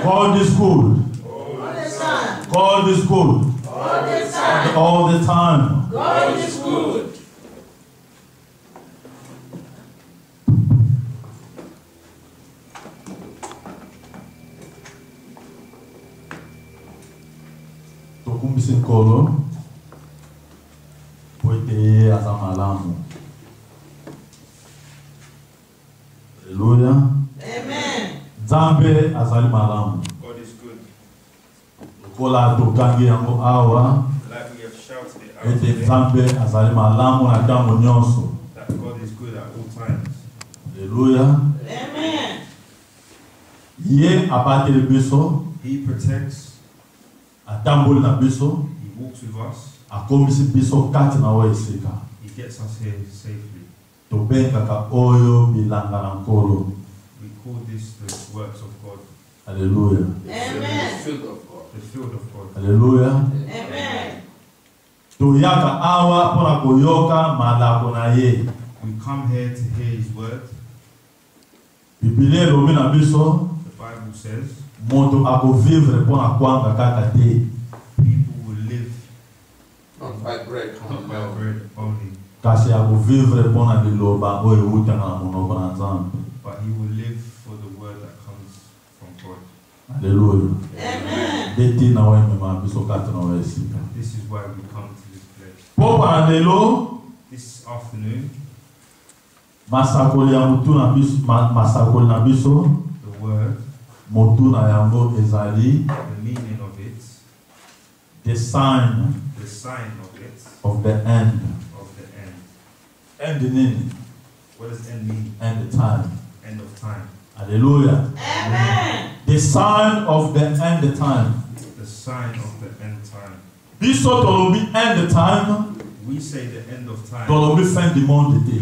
God is good. God is good. All the time. God is good. Tokumbisi nkolo poite azamalamu. Hallelujah. Amen. Zambe azali malamu. God is good. Kola tokangi yango awa. Like we have shouted it out Ete today, zambe azali malamu na damu nyonso. that God is good at all times. Hallelujah. Amen. Ye abateli biso, He protects, atamboli na biso, He walks with us, akomisi biso kati na oyo esika. He gets us here safely. Tobengaka oyo bilanga na nkolo. We call this the works of God, Hallelujah. Amen. the field of God. Hallelujah. Amen. Toyaka awa pona koyoka malako na ye. We come here to hear His word. Biblia elobi na biso, The Bible says moto akovivre pona kwanga kaka te. people will live Not by bread, not by bread only, Kasi akovivre pona liloba oyo ewutaka na monoko na Nzambe. but he will live for the word that comes from God. Hallelujah. Amen. Deti na oyo mema biso kati na oyo esika. This is why we come to this place. Popa na lelo, This afternoon, masakoli ya mutu na biso, masakoli na biso, the word, motu na yango ezali, the meaning of it, the sign the sign of it, of the end. of the end. End nini? What does end mean? End time. End of time. Hallelujah. Amen. The sign of the end time. The sign of the end time. Biso tolobi end time, We say the end of time. tolobi fin du monde te.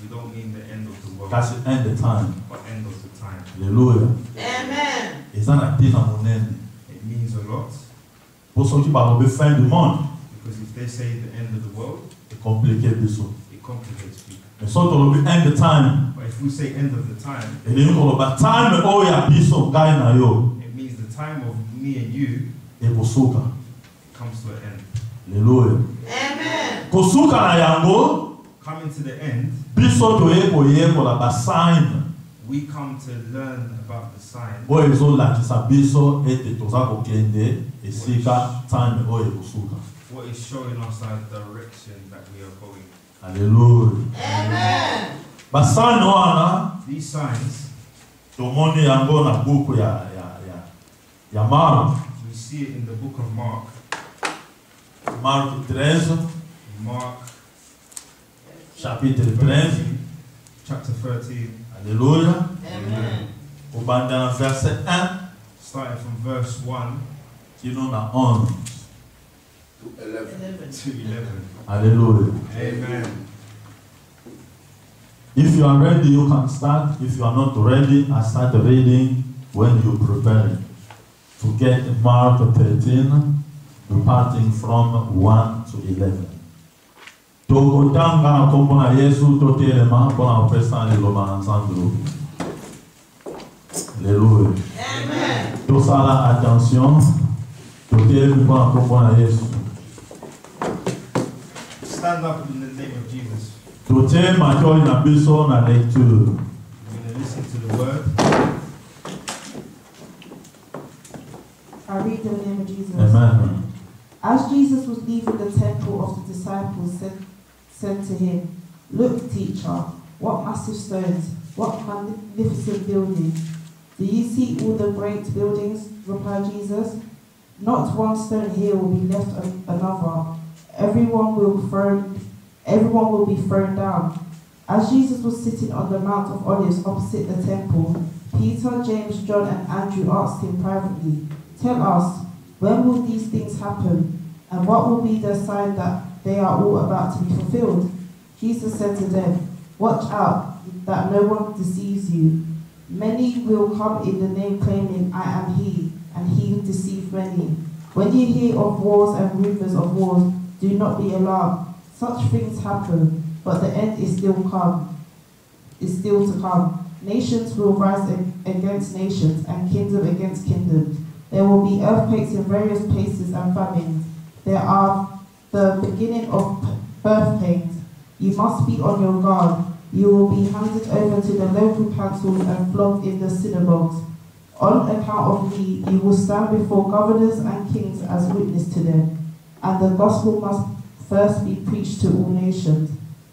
We don't mean the end of the world, Kasi end time. but end of the time. Hallelujah. Amen. Eza na tina monene. It means a lot, Pour qui balobi fin du monde, because if they say the end of the world, c'est compliqué biso. it complicates people. Mais so tolobi end time, But if we say end of the time, elingi koloba time oyo ya biso ngai na yo it means the time of me and you ekosuka. comes to an end. Hallelujah. Amen. Kosuka na yango, Coming to the end, biso toye koyekola ba sign we come to learn about the sign oyo ezolakisa biso ete toza kokende esika time oyo ekosuka. what is showing us our direction that we are going. Hallelujah. Amen. Ba sign wana These signs, tomoni yango na buku ya Mark, we see it in the book of Mark. Mark 13, Mark chapitre 13. chapter 13. Hallelujah. Amen. Kubanda na verset 1 Starting from verse 1 kino na 11. to 11. to 11. Hallelujah. Amen. If you are ready, you can start. If you are not ready, I start reading when you prepare. To get Mark 13, departing from 1 to 11. Tokotanga na kombo na Yesu totelema mpona opesa liloba na Nzambe. Hallelujah. Amen. Tosala attention. Totelema mpona kombo na Yesu. Stand up in the name of Jesus. Tote matoi na biso na lecture. We're going to listen to the word. I read in the name of Jesus. Amen. As Jesus was leaving the temple, of the disciples said to him, "Look, teacher, what massive stones, what magnificent buildings. Do you see all the great buildings?" replied Jesus. "Not one stone here will be left another. Everyone will be thrown down." As Jesus was sitting on the Mount of Olives opposite the temple, Peter, James, John, and Andrew asked him privately, "Tell us, when will these things happen? And what will be the sign that they are all about to be fulfilled?" Jesus said to them, "Watch out that no one deceives you. Many will come in the name claiming, 'I am he,' and he will deceive many. When you hear of wars and rumors of wars, do not be alarmed. Such things happen, but the end is still to come. Nations will rise against nations and kingdom against kingdom. There will be earthquakes in various places and famines. There are the beginning of birth pains. You must be on your guard. You will be handed over to the local councils and flogged in the synagogues. On account of me, you will stand before governors and kings as witness to them. And the gospel must first be preached to all nations.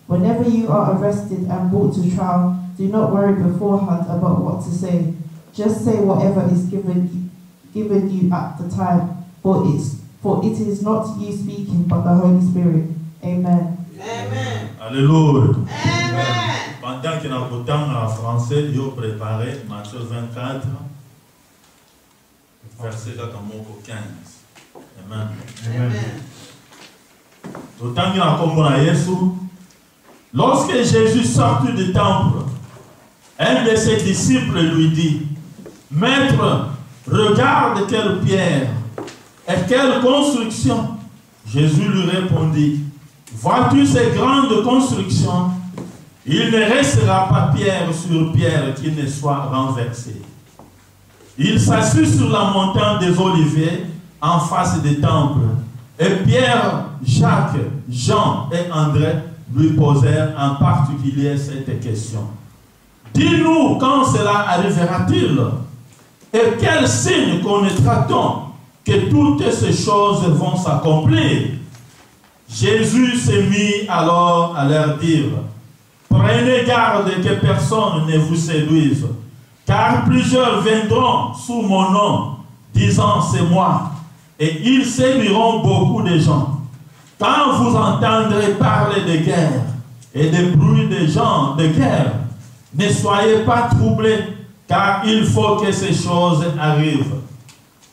Whenever you are arrested and brought to trial, do not worry beforehand about what to say. Just say whatever is given you at the time, for it is not you speaking, but the Holy Spirit. Amen. Amen. Alléluia. Amen. Pendant qu'il y a un temps en français, il a préparé Matthieu 24, verset 15. Amen. Amen. Autant qu'il y a un Jésus, lorsque Jésus sortit du temple, un de ses disciples lui dit, Maître, regarde quelle pierre et quelle construction. Jésus lui répondit, vois-tu ces grandes constructions? Il ne restera pas pierre sur pierre qui ne soit renversée. Il s'assit sur la montagne des Oliviers en face du temple. Et Pierre, Jacques, Jean et André lui posèrent en particulier cette question. Dis-nous quand cela arrivera-t-il? Et quel signe connaîtra-t-on que toutes ces choses vont s'accomplir? Jésus s'est mis alors à leur dire, prenez garde que personne ne vous séduise, car plusieurs viendront sous mon nom, disant c'est moi, et ils séduiront beaucoup de gens. Quand vous entendrez parler de guerre et de bruit de gens de guerre, ne soyez pas troublés, car il faut que ces choses arrivent.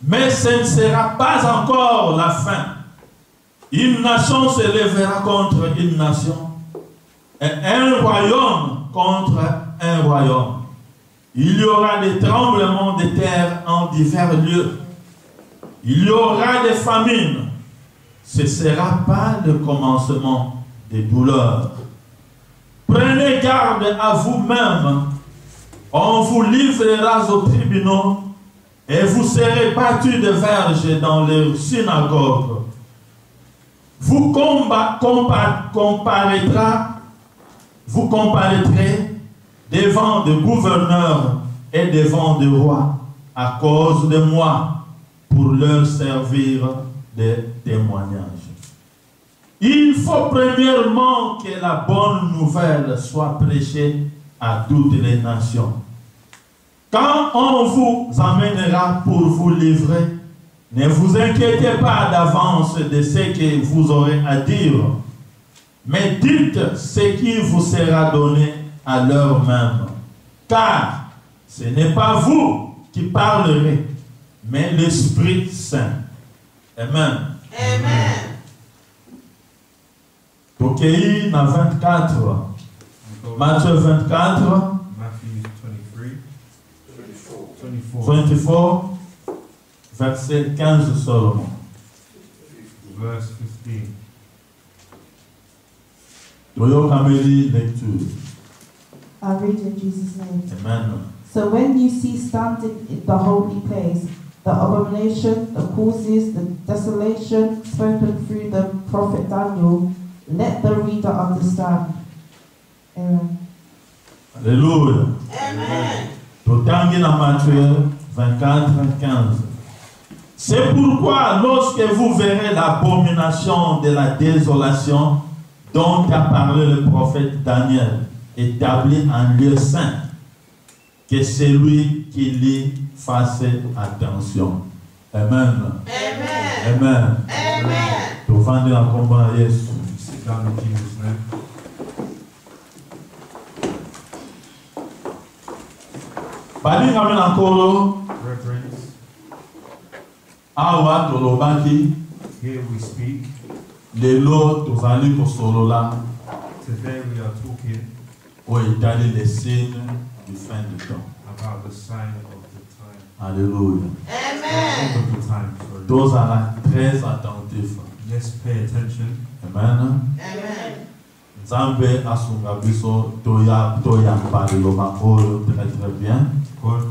Mais ce ne sera pas encore la fin. Une nation se lèvera contre une nation, et un royaume contre un royaume. Il y aura des tremblements de terre en divers lieux. Il y aura des famines. Ce ne sera pas le commencement des douleurs. Prenez garde à vous-même. On vous livrera aux tribunaux et vous serez battus de verges dans les synagogues. Vous comparaîtrez devant des gouverneurs et devant des rois à cause de moi pour leur servir de témoignage. Il faut premièrement que la bonne nouvelle soit prêchée à toutes les nations. Quand on vous amènera pour vous livrer, ne vous inquiétez pas d'avance de ce que vous aurez à dire, mais dites ce qui vous sera donné à l'heure même. Car ce n'est pas vous qui parlerez, mais l'Esprit Saint. Amen. Amen. Toquei na 24. Matthieu 24. Matthew 23. 24. Verset 15 seulement. Verse 15. Toyokameli lecture. I read in Jesus' name. Amen. So when you see standing in the holy place the abomination, the causes, the desolation spoken through the prophet Daniel, let the reader understand. Amen. Alléluia. Amen. Totangi na Matthieu 24, 15. C'est pourquoi lorsque vous verrez l'abomination de la désolation dont a parlé le prophète Daniel, établi en lieu saint, que celui qui lit fasse attention. Amen. Amen. Amen. Amen. Tuvande na komba na Yesu. Sit down in Jesus' name. Bali ngami na kolo Reverence, awa tolobaki here we speak. lelo tozali kosolola Today we are talking oyo etali les signes du fin du temps. about the sign of the time. Alléluia. Amen. Of the time, sorry. Tozala très attentif. Let's pay attention. Amen. Amen. Nzambe asunga biso toya mpaliloba oyo très bien. God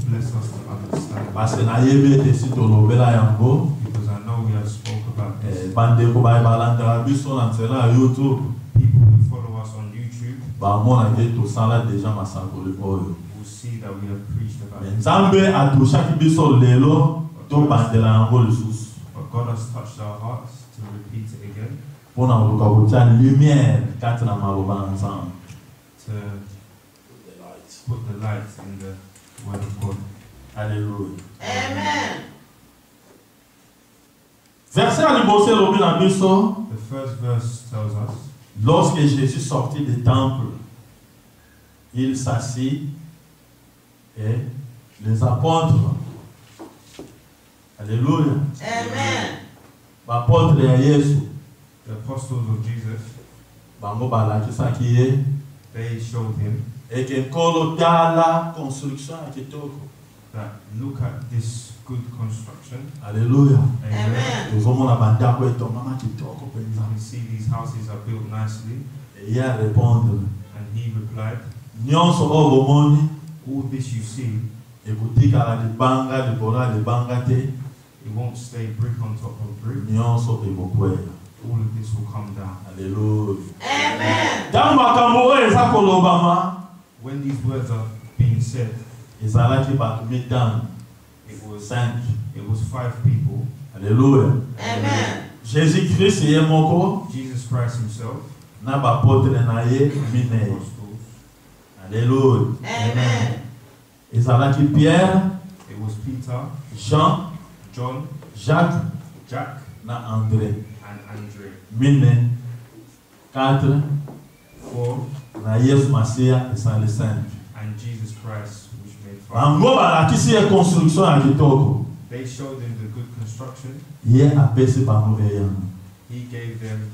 bless us to understand. Parce que nayebi ete si tolobela yango Because I know we have spoke about this. bandeko balandaka biso na nzela ya YouTube People who follow us on YouTube bamona ke tosala deja masakoli oyo. will see that we have preached about Mais it. Nzambe atushaki biso lelo tobandela yango lisusu But God has touched our hearts to repeat it again, mpona koluka kotia lumière kati na maloba na Nzambe. to put the light in the Word of God. Alléluia. Amen. Verset à liboso elobi na biso, The first verse tells us, lorsque Jésus sortit du temple, il s'assit et les apôtres, alléluia, Amen. apôtres ya Yesu, the apostles of Jesus, bango balakisaki ye, they showed him et que nkolo tala construction ya kitoko, that look at this good construction. alléluia. Amen. Tozomona bandako etongama kitoko You penza. can see these houses are built nicely. Et ye répondre, And he replied, nyonso oyo bomoni, all this you see, ekotikala libanga likolo ya libanga te, it won't stay brick on top of brick. nyonso ekokwea. All of this will come down. Alléluia. Amen. Ntango makambo oyo eza kolobama, When these words are being said, ezalaki bato mitano, it was 5. it was 5 people. Alléluia. Amen. Jésus-Christ ye moko, Jesus Christ himself, na bapotre na ye minei. apostles. Alléluia. Amen. Ezalaki Pierre, It was Peter, Jean, John, Jacques, Jack, na André. and Andre. Mine, 4, 4, na Yesu Masia ezali 5. and Jesus Christ, which made 5. Bango balakisi ye construction ya kitoko. They showed him the good construction. Ye apesi bango eyano. He gave them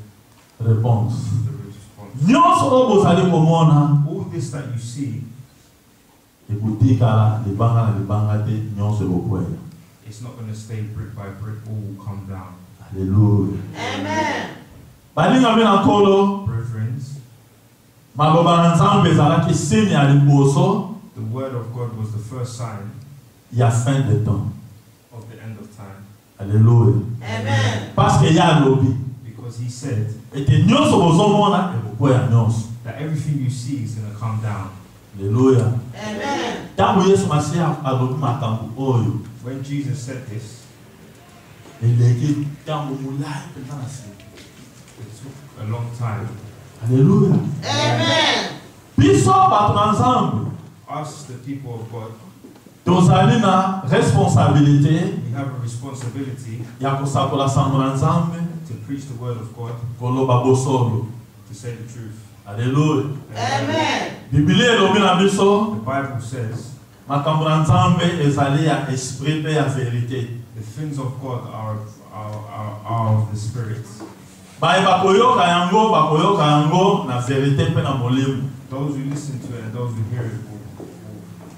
Réponse. the response. Nyonso oyo bozali komona, All this that you see, ekotikala libanga na libanga te, nyonso ekokwea. it's not going to stay brick by brick, all will come down. Alléluia. Amen. Balingami na nkolo, Brethren, maloba na Nzambe ezalaki signe ya liboso the word of God was the first sign ya fin de temps. of the end of time. Alléluia. Amen. Parce que ya lobi, Because he said ete nyonso bozomona ekokwea nyonso. that everything you see is going to come down. Alléluia. Amen. Ntango Yesu Masiya alobi makambo oyo, When Jesus said this, eleki ntango molai mpenza na se. it took a long time. Alléluia. Amen. Biso bato na Nzambe, Us, the people of God, tozali na responsabilité we have a responsibility ya kosakola sango na Nzambe, to preach the word of God, koloba bosolo. to say the truth. Alléluia. Amen. Biblia elobi na biso, The Bible says makambo na Nzambe ezali ya esprit pe ya vérité. the things of God are of the Spirit. Baye bakoyoka yango na vérité pe na molimo. Those who listen to it and those who hear it will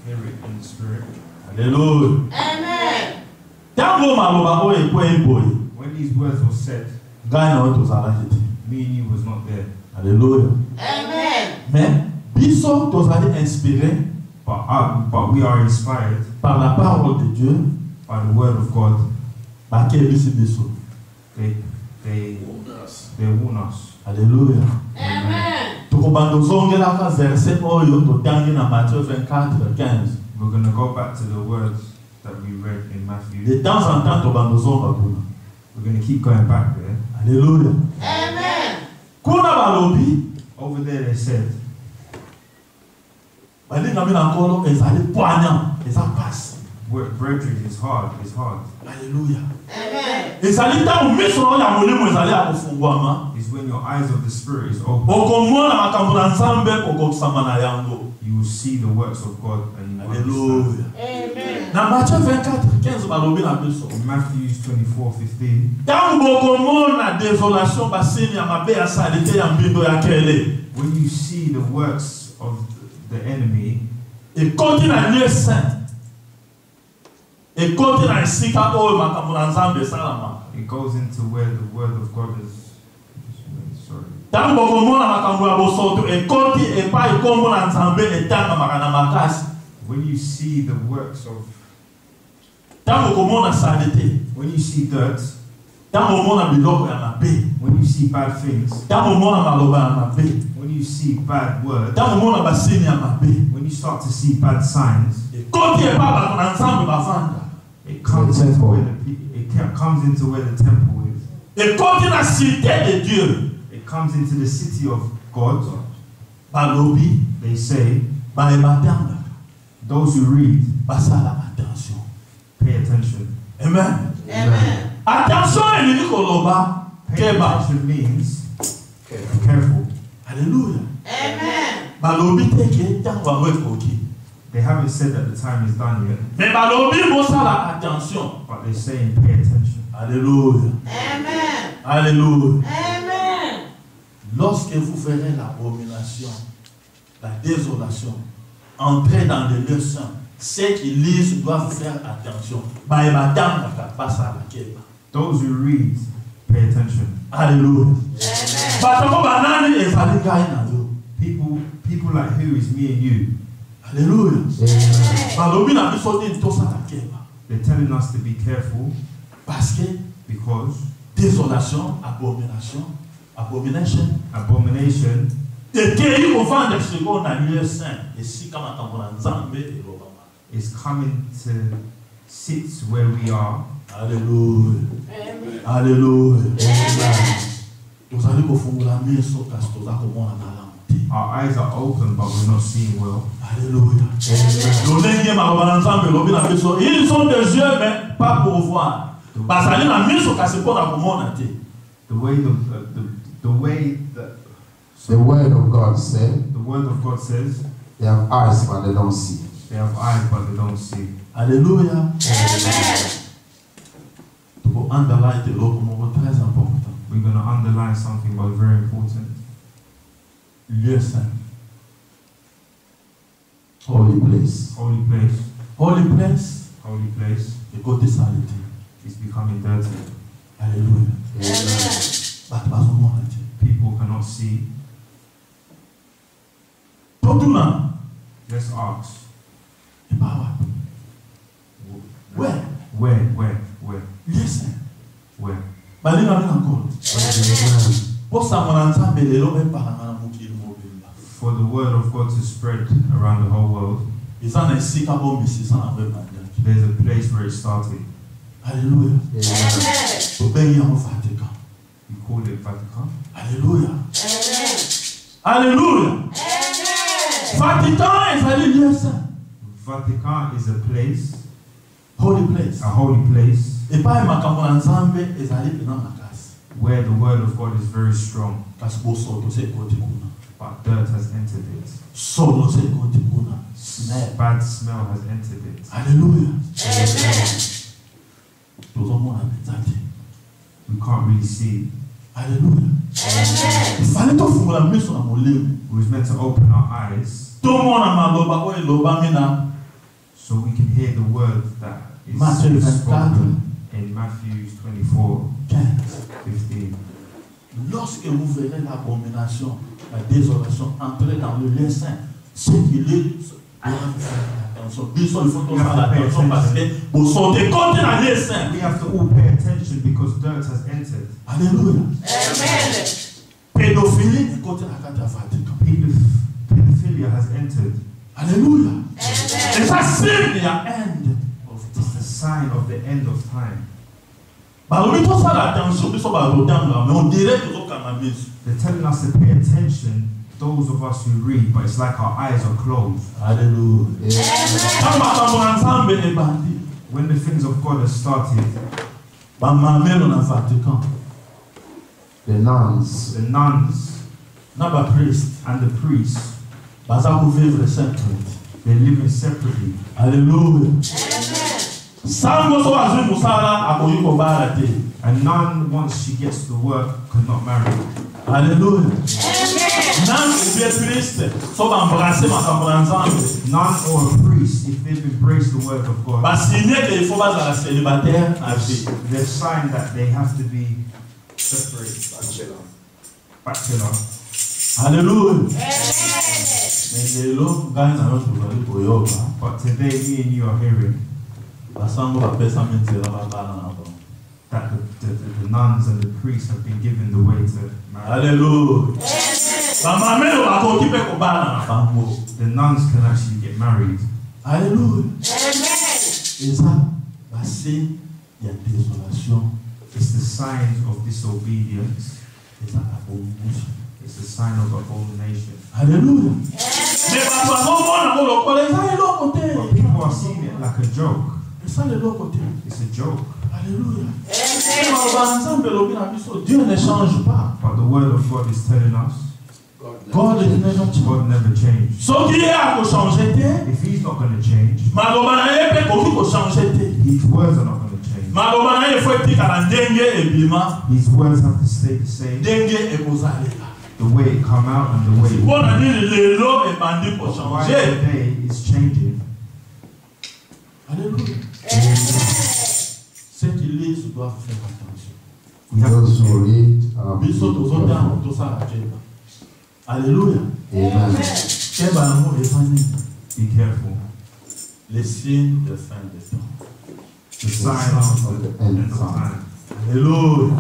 hear it in the Spirit. Alléluia. Amen. Ntango maloba oyo ekwei boye, When these words were said, ngai na oyo tozalaki te. me and you was not there. Alléluia. Amen. Mais biso tozali inspiré But we are inspired par la parole de Dieu, by the word of God. bakebisi biso. They warn us. Alléluia. Amen. Tokobanda ozongelaka verset oyo totangi na Matthieu 24:15. We're going to go back to the words that we read in Matthew. De temps en temps tobanda ozonga kuna. We're going to keep going back there. Alléluia. Amen. Kuna balobi, Over there they said, balingami na nkolo ezali poignant, eza pasi. brethren, it's hard. Alléluia. Amen. Ezali ntango miso oyo ya molimo ezali ya kofungwama, It's when your eyes of the Spirit is open, okomona makambo na Nzambe okokosama na yango. you will see the works of God and you understand. Alléluia. Amen. Na Matthieu 24:15 balobi na biso, In Matthew 24:15, ntango bokomona désolation basini ya mabe ya salite ya mbindo ya kele, when you see the works of the enemy, ekoti na lieu saint, ekoti na esika oyo makambo na Nzambe esalama. it goes into where the word of God is. Sorry. Tango bokomona makambo ya bosoto ekoti epai kombo na Nzambe etanga makana makasi. When you see the works of, Tango komona saleté, when you see dirt, tango mona biloko ya mabe, when you see bad things, tango mona maloba ya mabe, when you see bad words, tango mona basini ya mabe, when you start to see bad signs, ekoti epai bato na Nzambe bavanda. it comes into where comes into where the temple is. Ekoti na cité de Dieu. It comes into the city of God. Balobi, They say, baebatanga, those who read, basala attention. pay attention. Amen. Amen. Attention elingi koloba Pay keba. attention means be careful. Hallelujah. Amen. Balobi teke tango ango ekoki. They haven't said that the time is done yet, Mais balobi bosala attention. but they're saying pay attention. Alléluia. Amen. Alléluia. Amen. Lorsque vous verrez l'abomination, la désolation, entrer dans le lieu saint, ceux qui lisent doivent faire attention. Baebatanga basala keba. Those who read, pay attention. Alléluia. Amen. Batako banani ezali ngai na yo. People like who is me and you. Alléluia. Amen. Balobi na biso nini tosala keba. They're telling us to be careful Parce que because désolation, abomination, abomination ekei kovanda siko na lieu saint esika makambo na Nzambe elobama. is coming to sit where we are. Alléluia. Amen. Alléluia. Amen. Tozali kofungula miso kasi toza komona malamu te. Our eyes are open, but we're not seeing well. Alléluia. Lolenge maloba na Nzambe elobi na biso, ils ont des yeux mais pas pour voir. Bazali na miso kasi mpona komona te. The way the word of God said, the word of God says, they have eyes but they don't see. they have eyes but they don't see. Alléluia. Amen. Toko underline eloko moko très important. We're going to underline something but very important. Lieu saint. Holy place. Holy place. Holy place, Holy place ekoti saleté. is becoming dirty. Alléluia. Amen. Bato bazomona te. People cannot see. Totuna Let's ask, epa wapi? Where? where? Lieu saint. Where? Balinga mina nkolo. Amen. Posango na Nzambe lelo epakanga na mokili mobimba. For the word of God to spread around the whole world, Eza na esika bombisi eza na ebandaki. there's a place where it started. Alléluia. Amen. Tobengi yango Vatican. We call it Vatican. Alléluia. Amen. Alléluia. Amen. Vatican ezali lieu saint. Vatican is a place, Holy place. a holy place, Epai makambo na Nzambe ezali pena makasi. where the word of God is very strong, Kasi bosoto se ekoti kuna. but dirt has entered it. Solo se ekoti kuna. Smell. Bad smell has entered it. Alléluia. Amen. Tozomona penza te. We can't really see. Alléluia. Amen. Ifale tofungula miso na molimo. We was meant to open our eyes Tomona maloba oyo elobami na so we can hear the word that Matthieu is 24. spoken in Matthew 24, 15. 15. Lorsque vous verrez l'abomination, la désolation entrer dans le lieu saint, ce qui est doivent faire attention. Il faut faire attention parce que vous sortez contre la lieu saint. We have to all pay attention because dirt has entered. Alléluia. Amen. Pédophilie est contre la carte Vatican. Pedophilia has entered. Alléluia. Et Amen. ça signe la end of It's the time. sign of the end of time. Balobi to sala attention biso balotanga mais on dirait que tokanga miso. They're telling us to pay attention, those of us who read, but it's like our eyes are closed. Alléluia. Amen. Kama makambo na Nzambe ebandi, When the things of God have started, bamamelo na Vatican, The nuns, the nuns na ba priest, and the priests, baza kuvivre separate. they're living separately. Alléluia. Amen. Sango so azwi musala akoyi kobala te. A nun, once she gets to work, cannot marry. Alléluia. Amen. Nan ubie priest so bambrase makambo na Nzambe. Nun or a priest, if they've embraced the word of God, Basinye ke il faut bazala célibataire na vie. they've signed that they have to be separate. bachelor. Alléluia. Amen. Mais lelo ngai na yo tozali koyoka But today, me and you are hearing basango bapesa minzela babala na bango. that the nuns and the priests have been given the way to marry. Alléluia. Bamamelo bakoki mpe kobala na bango. The nuns can actually get married. Alléluia. Amen. Eza basigne ya désolation. It's the signs of disobedience. Eza abongusu. It's a sign of abomination. Alléluia. Mais bato bazomona ngo lokola eza eloko But te. people are seeing it like a joke. Eza eloko te. It's a joke. Alléluia. Amen. Maloba Nzambe elobi na biso, Dieu ne change pas. But the word of God is telling us God is never changed. God never changed. Soki ye akochange te, If he's not going to change, maloba na ye mpe koki kochange te. his words are not going to change. Maloba na ye fo etikala ndenge ebima, His words have to stay the same. ndenge ekozalela. The way it come out and the way it Mpo na nini lelo ebandi why kochange? today is changing. Alléluia. Ceux qui lisent doivent faire attention. We have Those to who read are Biso tozotanga tosala keba. Alléluia. Amen. Keba yango eza nini? be careful. Les signes de fin des temps. The signs of the end of time. Alléluia.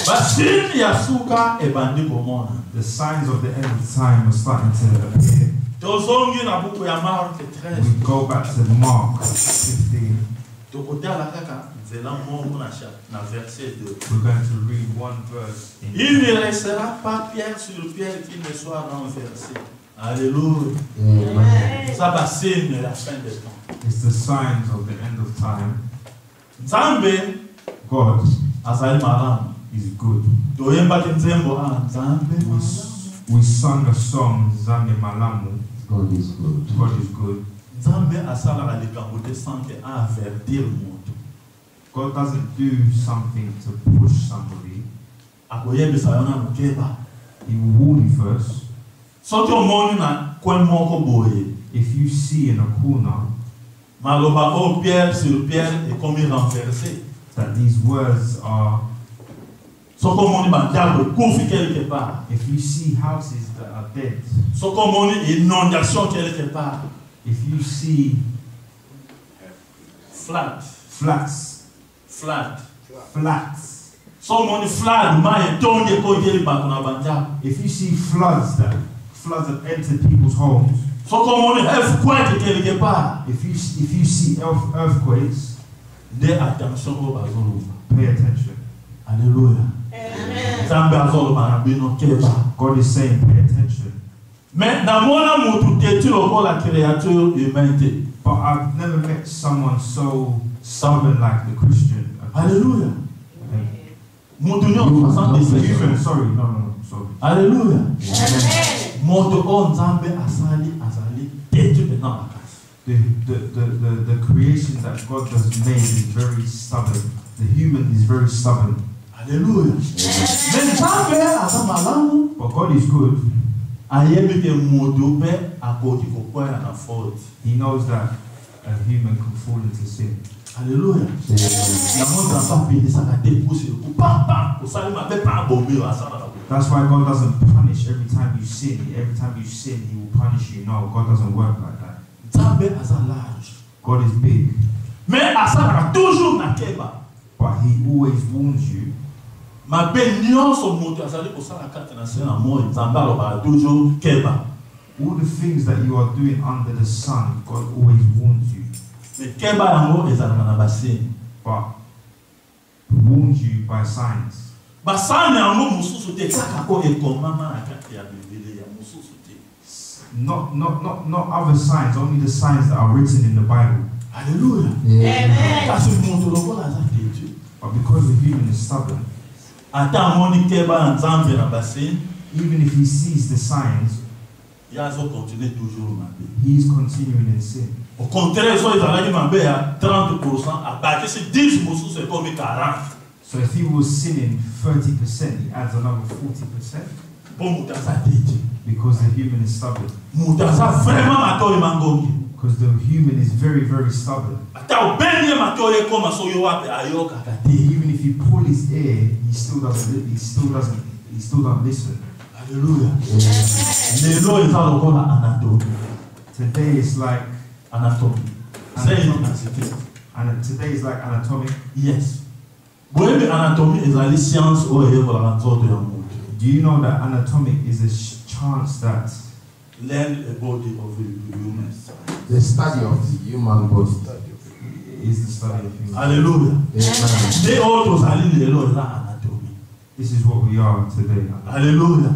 Basigne ya suka ebandi komona. The signs of the end of time are starting to appear. Tozongi na buku ya Mark 13. We go back to Mark 15. Tokotala kaka nzela moko na verset 2. We're going to read one verse. Il ne restera pas pierre sur pierre qui ne soit renversé. Alléluia. Amen. Ça va signe la fin des temps. It's the signs of the end of time. Nzambe God azali malamu. is good. Toyembaki nzembo Nzambe We, malamu. we sung a song, Zambe Malamu. God is good. God is good. Nzambe asalaka likambo te sans que avertir moto. God doesn't do something to push somebody. Akoyebisa yo na mokeba. He will warn you first. Soki omoni na coin moko boye, If you see in a corner maloba o pierre sur pierre ekomi renversé. that these words are, Soki omoni bandako ekufi quelque part. if you see houses that are dead, Soki omoni inondation quelque part. if you see Flat. flats, So omoni flood mai etongi ekongeli bato na bandako. if you see floods that entered people's homes, Soki omoni earthquake quelque part. if you see earthquakes, Nde attention oyo bazoloba. pay attention. Alléluia. Amen. Nzambe azoloba na bino keba. God is saying, pay attention. Mais namona mutu teti lokola créature humaine te. But I've never met someone so stubborn like the Christian. Alléluia. And Mutu nyonso asante human, Yesu. sorry, no, sorry. Alléluia. Amen. Moto oyo Nzambe azali teti mpena makasi. The creation that God has made is very stubborn. The human is very stubborn. Alléluia. Mais Nzambe aza malamu. But God is good. Ayebi ke moto mpe akoki kokwela na faute. He knows that a human can fall into sin. Alléluia. Yango Nzambe apelisaka te pusi eku papa osali mabe mpa abomi oyo asalaka boye. That's why God doesn't punish every time you sin. Every time you sin, He will punish you. No, God doesn't work like that. Nzambe aza large. God is big, Mais asalaka toujours na keba. but He always warns you. Mabe nyonso moto azali kosala kati na se na moi Nzambe alobaka toujours keba. All the things that you are doing under the sun, God always warns you. Mais keba yango ezalaka na basigne. But warns you by signs. Basani yango mosusu te kaka oyo ekomama na kati ya Biblia ya mosusu te. Not other signs, only the signs that are written in the Bible. Alléluia. Amen. Kasi moto lokola aza tetu. But because the human is stubborn, Ata amoni keba na Nzambe na basigne, even if he sees the signs, ye azokontinue toujours mabe. he is continuing in sin. Au contraire, so ezalaki mabe ya 30%, abakisi 10 mosusu ekomi 40. So if he was sinning 30%, he adds another 40% Po moto aza tetu. because the human is stubborn. Moto aza vraiment matoi mangongi. Because the human is very, very stubborn. Ata obenye matoi ekoma so yo wape ayokaka te. Even if you pull his ear, he still doesn't he still don't listen. Alléluia. Lelo eza lokola anatomie. Today it's like Anatomie. Say it as it is. and today is like anatomic. Yes. Boyebi anatomie ezali science oyo eyekolaka nzoto ya moto. Do you know that anatomic is a chance that Learn a body of a human. The study of the human body. is the study of human? Alléluia. Amen. Nde oyo tozali lelo eza anatomie. This is what we are today. Alléluia.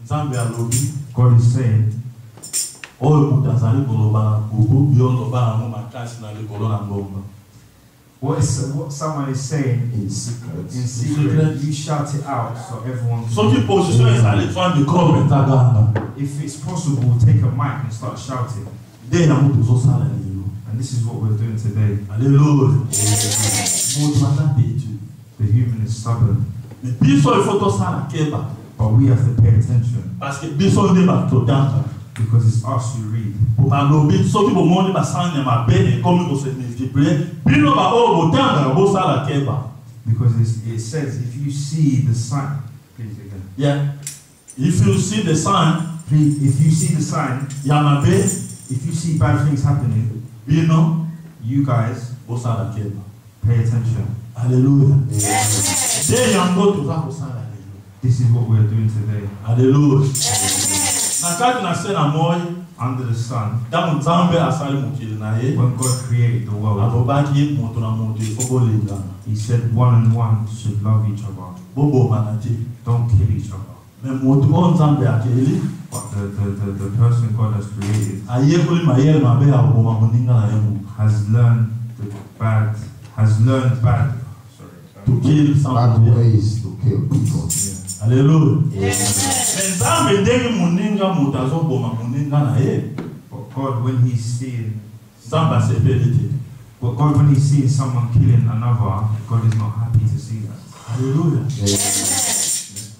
Nzambe alobi God is saying, oyo moto azali koloba na kuku yo loba yango makasi na likolo na ngomba. what someone is saying In secret. in secret, you shout it out so everyone can Soki hear. position ezali twa microbe etaganga. If it's possible, take a mic and start shouting. Nde yango tozosala lelo. And this is what we're doing today. Alléluia. Moto aza têtu. The human is stubborn, Mais biso il faut tosala keba. but we have to pay attention Parce que biso nde batotanga. because it's us who read. Balobi soki bomoni basanya mabe ekomi kose multiplier. Bino ba oyo botanga bosala keba. Because it says, if you see the sign, please again. Yeah. If you see the sign Please, if you see the sign, ya mabe, if you see bad things happening, bino you guys bosala keba. pay attention. Alléluia. Nde yango toza kosala lelo. This is what we're doing today. Alléluia. Na kati na se na moi, Under the sun, ntango Nzambe asali mokili na ye, when God created the world, alobaki moto na moto ifo bolingana. He said one and one should love each other. Bobomana te. Don't kill each other. Me moto oyo Nzambe akeli, But the person God has created ayekoli mayele mabe ya koboma moninga na ye moto. has learned bad. To kill Bad somebody. ways to kill people. Yeah. Alléluia. Me Nzambe ndenge moninga moto azoboma moninga na ye, But God, when He's seeing, Nzambe asepeli te. but God, when He's seeing someone killing another, God is not happy to see that. Alléluia. Amen.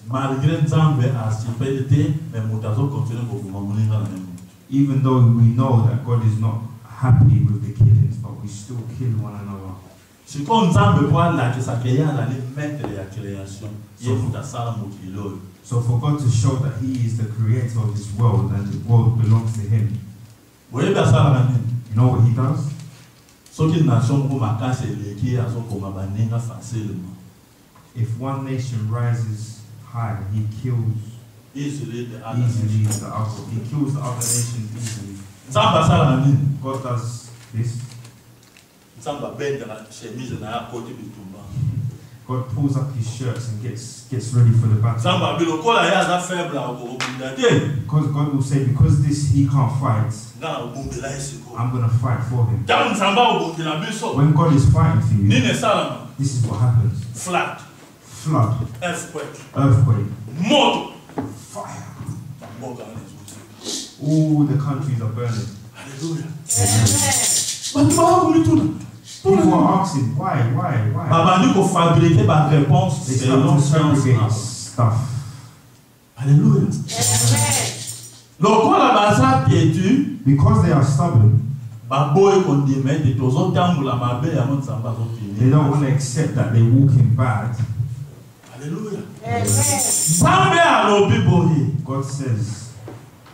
Malgré Nzambe asepeli te, me moto azokontinue koboma moninga na ye moto. Even though we know that God is not happy with the killings, but we still kill one another. Sikoyo Nzambe po alakisa ke ye azali maître ya création, ye moto asala mokili oyo. So for God to show that He is the creator of this world and the world belongs to Him, Boyebi asalaka nini? you know what He does? Soki nation moko makasi eleki azokoma baninga facilement. If one nation rises high, He kills Easily the other easily nation. the other. He kills the other nations easily. Nzambe asalaka nini? God does this. Nzambe abendaka chemise na ye akoti bitumba. God pulls up His shirts and gets ready for the battle. Nzambe abi lokola ye aza faible akobunda te. Because God will say, because this he can't fight, Nga na kobumbela ye sikoyo. I'm going to fight for him. Ntango Nzambe akobundela biso, When God is fighting for you, nini esalama? this is what happens. Flood, Flood, earthquake, earthquake, moto. fire. Mboka wana ezote. All the countries are burning. Hallelujah. Amen. Bantu bakomituna. People are asking, why? Babandi kofabrike ba réponse They selon start to science. fabricate stuff. Alléluia. Amen. Lokola baza têtu, Because they are stubborn, baboyi kondima ete tozotambola mabe yango Nzambe they don't azokini. want to accept that they walk in bad. Alléluia. Amen. Nzambe alobi boye, God says,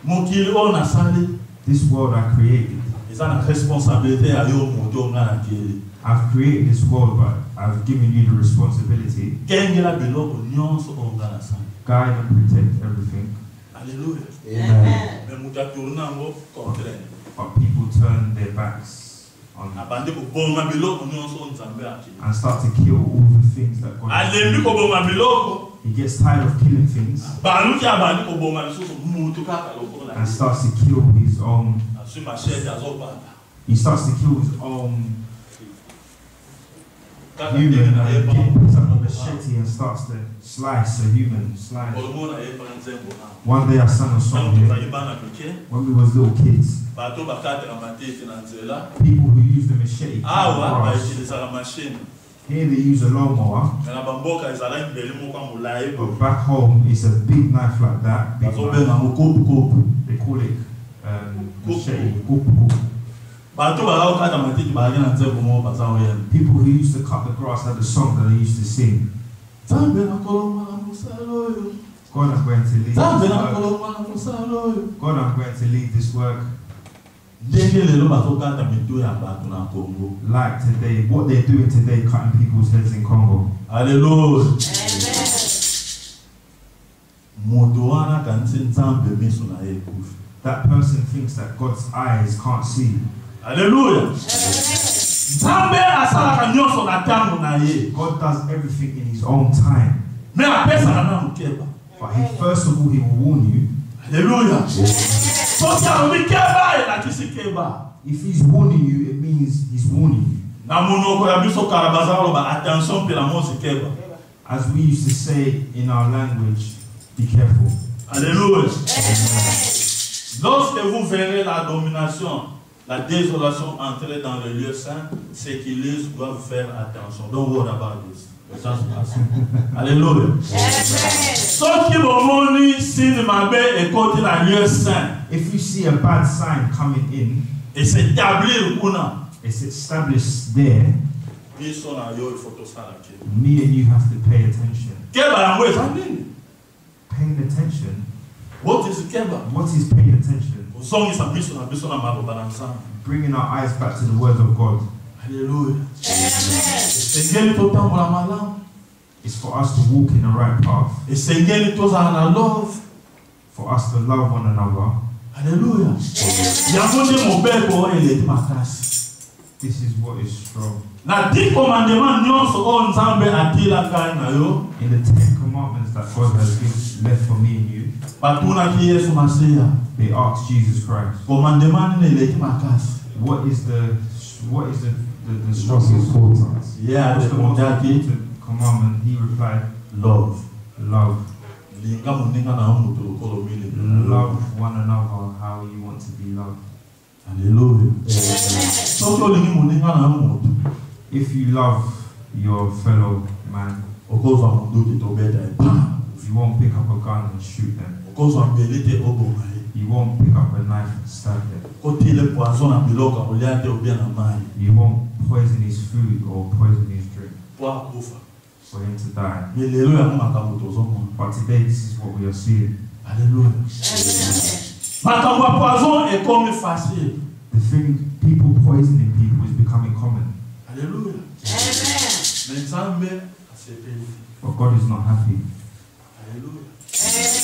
mokili oyo nasali this world I created. eza na responsabilité ya yo moto oyo nga nakeli. I've created this world, but I've given you the responsibility. Kengela biloko nyonso oyo nga nasali. Guide and protect everything. Alléluia. Amen. Me moto atourne yango contraire. But people turn their backs on Abandi koboma biloko nyonso oyo Nzambe akeli. and start to kill all the things that God has Alembi created. koboma biloko, He gets tired of killing things baluki abandi koboma lisusu moto kaka lokola. and starts to kill his own. Azwi machete azobanda. He starts to kill his own Kaka human. ndenge na ye And bango. picks up a machete and starts to slice a human. Slice. Kolomona ye pana nzembo na. One day I sang a song Ntango here tozali bana mike, when we was little kids. bato bakataka matete na nzela. People who use the machete cut Awa grass. bautilisaka machine. Here they use a lawnmower, Me na bamboka ezalaki mbeli moko ya molayi but back home it's a big knife like that. Big knife. bazobenga ngo kopu-kopu. They call it machete. Kupu. Bato bakakokata matete bazalaki na nzembo moko baza oyemba. People who used to cut the grass had a song that they used to sing. Nzambe nakolonga na mosala oyo. God, I'm going to lead this Nzambe work. nakolonga na mosala oyo. God, I'm going to lead this work. Ndenge lelo bazokata mito ya bato na Congo. Like today, what they're doing today, cutting people's heads in Congo. Hallelujah. Amen. Moto wana kanisi Nzambe miso na ye kufi. That person thinks that God's eyes can't see. Hallelujah. Nzambe asalaka nyonso na tango na ye. God does everything in His own time. Me apesaka na mukeba. But first of all, He will warn you. Hallelujah. Soki alobi keba elakisi keba. If He's warning you, it means He's warning you. Na monoko ya biso karabaza aloba attention mpe na mosi keba. As we used to say in our language, be careful. Alléluia. Lorsque vous verrez la domination, la désolation entrer dans le lieu saint, ceux qui lisent doivent faire attention. Don't worry about this. Alléluia. Sauf qui bomoni signe mabe et côté la lieu saint. If you see a bad sign coming in, Et s'établir kuna. it's established there. Biso na yo il faut to sala ke. Me and you have to pay attention. Keba yango ezandini. Paying attention. What is keba? What is paying attention? Ozongisa biso na maloba na nzambe. Bringing our eyes back to the Word of God. Alléluia. Esengeli totambola malamu. It's for us to walk in the right path. Esengeli tozala na love. For us to love one another. Alléluia. Yango nde mobeko eleki makasi. This is what is strong. Na 10 commandements nyonso oyo Nzambe atila ngai na yo. In the 10 commandments that God has left for me and you, Batunaki Yesu Masiya. they asked Jesus Christ, Commandement nini eleki makasi. what is the Most strongest? important. Yeah, What's the most alimwambia important commandment? He replied, love. love. Linga muninga na mutu lokolo mili. Love one another how you want to be loved. Alléluia. Soki olingi muninga na mutu. If you love your fellow man, Okozwa munduki tobeta epa. you won't pick up a gun and shoot them. Okozwa mbelete obonga ye. You won't pick up a knife and stab them. Kotile poison na biloko olia te obia na mai. You won't poison his food or poison his drink Po akufa. for him to die. Mais lelo yango makambo tozomona. But today, this is what we are seeing. Alléluia. Makambo ya poison ekomi facile. The thing, people poisoning people is becoming common. Alléluia. Mais Nzambe asepeli. But God is not happy Alléluia.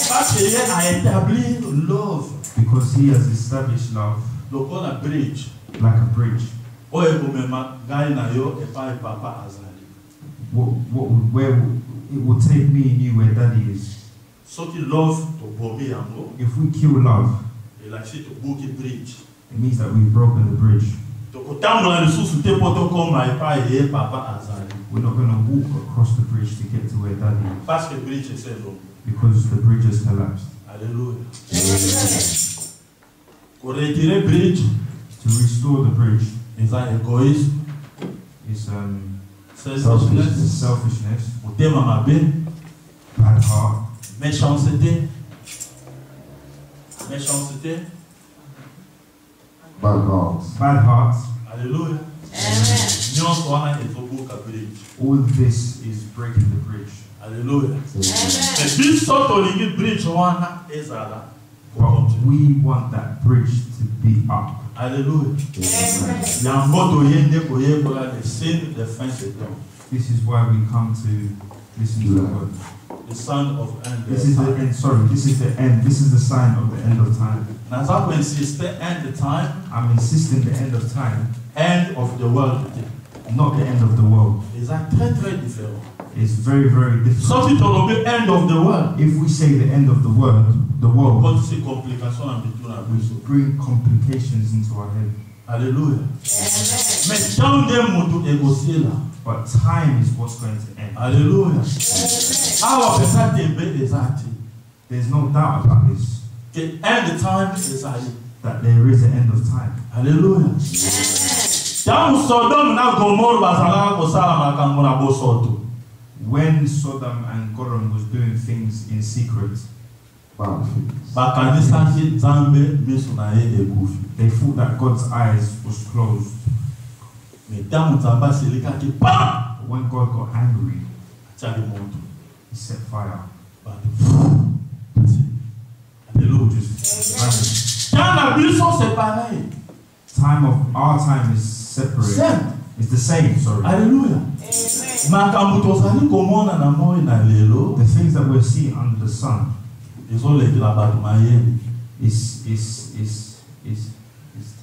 Parce qu'il a établi love. because He has established love Lokola bridge. like a bridge. Oyo ekomema ngai na yo epai papa azali. Where it will take me and you where Daddy is. Soki love tobomi yango, If we kill love, elakisi tobuki bridge. it means that we've broken the bridge. Tokotambola lisusu te po tokoma epai ye papa azali. We're not going to walk across the bridge to get to where Daddy is Parce que bridge c'est long. because the bridge has collapsed. Alléluia. Pour retirer bridge, To restore the bridge eza égoïsme, is selfishness, selfishness, motema mabe, bad heart, méchanceté, Bad hearts. bad hearts. Alléluia. Nyonso wana ezobuka bridge. All of this is breaking the bridge. Alléluia. Mais biso tolingi bridge wana ezala. But we want that bridge to be up. Alléluia. Yango toyende koyekola le signe de fin des temps. This is why we come to listen to the word. The sign of end. This is the end. Sorry, this is the end. This is the sign of the end of time. Naza kuinsiste end the time, I'm insisting the end of time, end of the world. not the end of the world. Eza très très différent. It's very, very different. Soki tolobi end of the world. If we say the end of the world Quand c'est complication na bitu na biso. bring complications into our head. Alléluia. Mais tant de mutu egosiela. But time is what's going to end. Alléluia. Awa pesa tembe ezati. There's no doubt about this, Que end time ezali. that there is an end of time. Alléluia. Tangu Sodom na Gomorrah bazalaka kosala makambo na bosoto. When Sodom and Gomorrah was doing things in secret, Bad things. Bakanisaki Nzambe miso na ye ekufi. they thought that God's eyes was closed. Mais tangu Nzambe asilikaki pa But when God got angry, atiaki moto. He set fire. But, Alléluia. Just vanished. Quand la buisson, c'est pareil. Our time is separate. Same. It's the same, sorry. Alléluia. Makambo tozali komona na moi na lelo. The things that we're seeing under the sun ezolekela bato mayele. is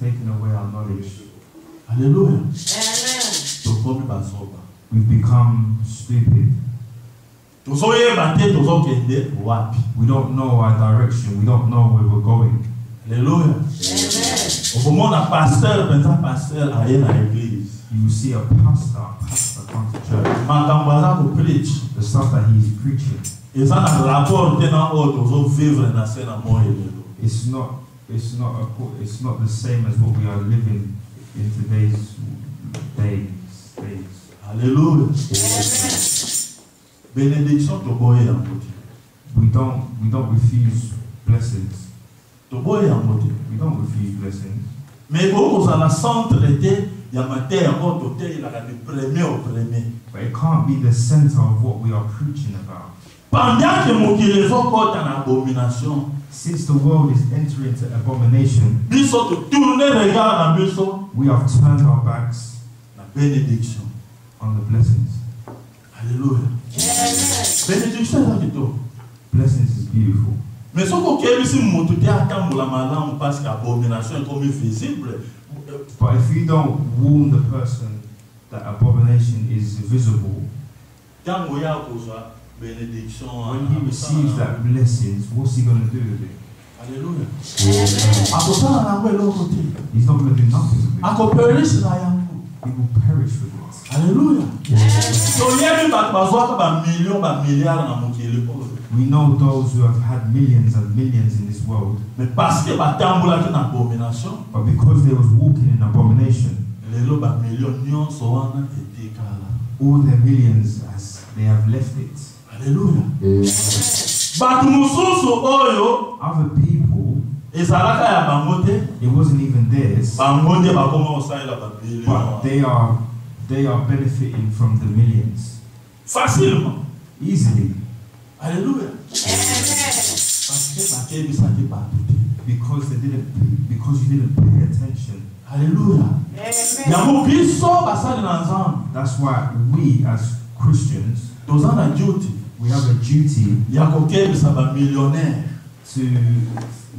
taking away our knowledge. Alléluia. Amen. Tokomi bazoba. We've become stupid. Tozoyeba te tozokende wapi. We don't know our direction. We don't know where we're going. Alléluia. Amen. Okomona pasteur penza pasteur aye na église. You will see a pastor come to church. Makambo aza ko preach. The stuff that he's preaching, Eza na rapport te na oyo tozovivre na se na moi lelo. it's not the same as what we are living in today's days. Alléluia. Bénédiction toboye yango te. We don't refuse blessings. Toboye yango te. We don't refuse blessings. Mais okozala centre te ya mateya yango toteyelaka du premier au premier. But it can't be the center of what we are preaching about. Pendant que mokili ezokota na abomination, Since the world is entering into abomination, biso totourne regard na biso we have turned our backs na bénédiction. on the blessings. Alléluia. Bénédiction eza kitoko. Blessings is beautiful. Mais soki okebisi moto te atambola malamu parce que abomination ekomi visible, But if you don't warn the person that abomination is visible, ntango oya kozwa bénédiction when he receives that blessings, what's he going to do with it? Alléluia. Akosala nango eloko te. He's not going to do nothing with it. Akoperishi na yango. He will perish with it. Alléluia. Toyebi bato bazwaka bamillion bamilliard na mokili oyo. We know those who have had millions and millions in this world, Mais parce que batambolaki na abomination, but because they was walking in abomination, lelo bamillion nyonso wana etikala. all their millions, as they have left it. Alléluia. Bato mosusu oyo Other people, ezalaka ya bango te, it wasn't even theirs, bango nde bakoma kosalela but bamillion. they are benefiting from the millions Facilement. easily Alléluia. Parce que bakebisaki bato te. because you didn't pay attention. Alléluia. Yango biso basali na nzambe. That's why we as Christians, Toza na duty we have a duty ya kokebisa bamillionnaire. to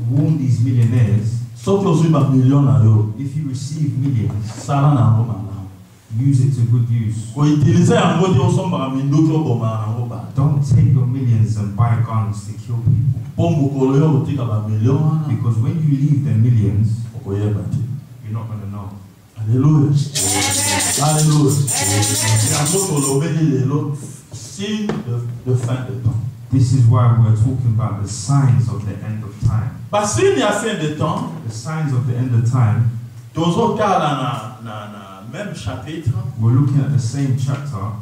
warn these millionaires. Soki ozwi bamillion na yo, If you receive millions, sala na yango malamu. use it to good use. Koutilize yango te osombaka minduki obomaka nango bato. Don't take your millions and buy guns to kill people, Po mokolo yo kotika bamillion wana, because when you leave the millions, okoyeba te. you're not going to know. Alléluia. Alléluia. Yango tolobeli lelo signe de fin de temps. This is why we're talking about the signs of the end of time. Basigne ya fin de temps, The signs of the end of time, tozokala na même chapitre, we're looking at the same chapter.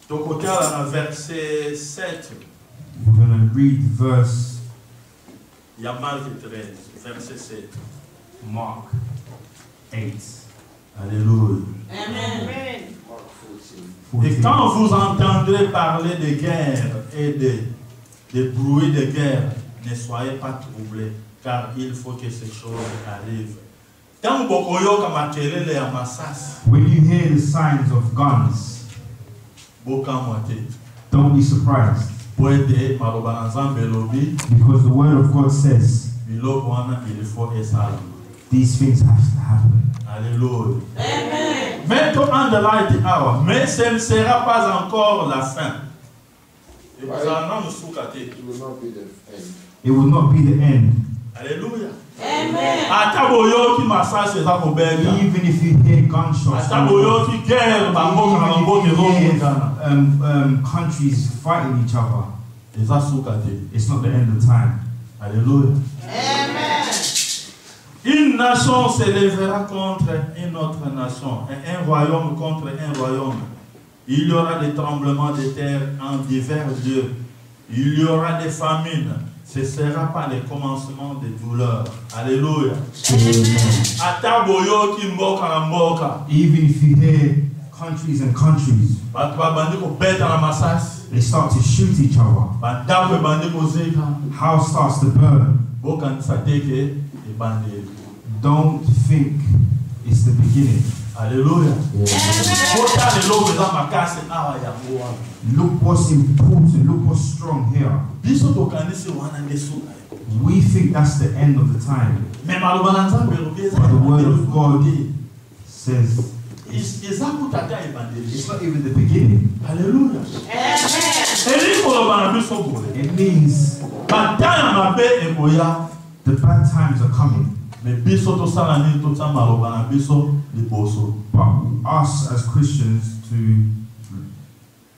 tokokala na verset 7 We're going to read verse ya Marc 13, verset 7. Mark 8. Alléluia. Amen. Et quand vous entendrez parler de guerre et de bruits de guerre, ne soyez pas troublés, car il faut que ces choses arrivent. Tant bokoyoka makelele ya masasi, When you hear the signs of guns, bokamwa te. don't be surprised, Po ete maloba na Nzambe elobi, because the word of God says biloko wana il faut esala. these things have to happen. Alléluia. Amen. Maintenant de light hour, mais ce ne sera pas encore la fin. Et vous en souka te. It will not be the end. It will not be the end. Alléluia. Amen. Ata boyoki masasi eza kobega. Even if you hear gunshots, Ata boyoki guerre bamboka na bamboka even if you hear ezokutana. countries fighting each other, Eza suka te. it's not the end of time. Alléluia. Amen. Une nation s'élèvera contre une autre nation, et un royaume contre un royaume. Il y aura des tremblements de terre en divers lieux. Il y aura des famines. Ce ne sera pas le commencement des douleurs. Alléluia. Ata boyoki mboka na mboka. Even if you hear countries and countries, bato babandi kobeta na masasi, they start to shoot each other. bandako ebandi kozeka, House starts to burn. bokanisa teke ebandi. Don't think it's the beginning. Hallelujah. Kota lelo beza makasi awa ya mwa. Look what's important, look what's strong here. Biso tokanisi wana ndesuka. We think that's the end of the time. Mais maloba na Nzambe lobeza. But the word of God says Eza kutata ebandi. it's not even the beginning. Hallelujah. Eli koloba na biso bole. It means Bataya mabe eboya. the bad times are coming. Mais biso tosala nini totya maloba na biso liboso. But us as Christians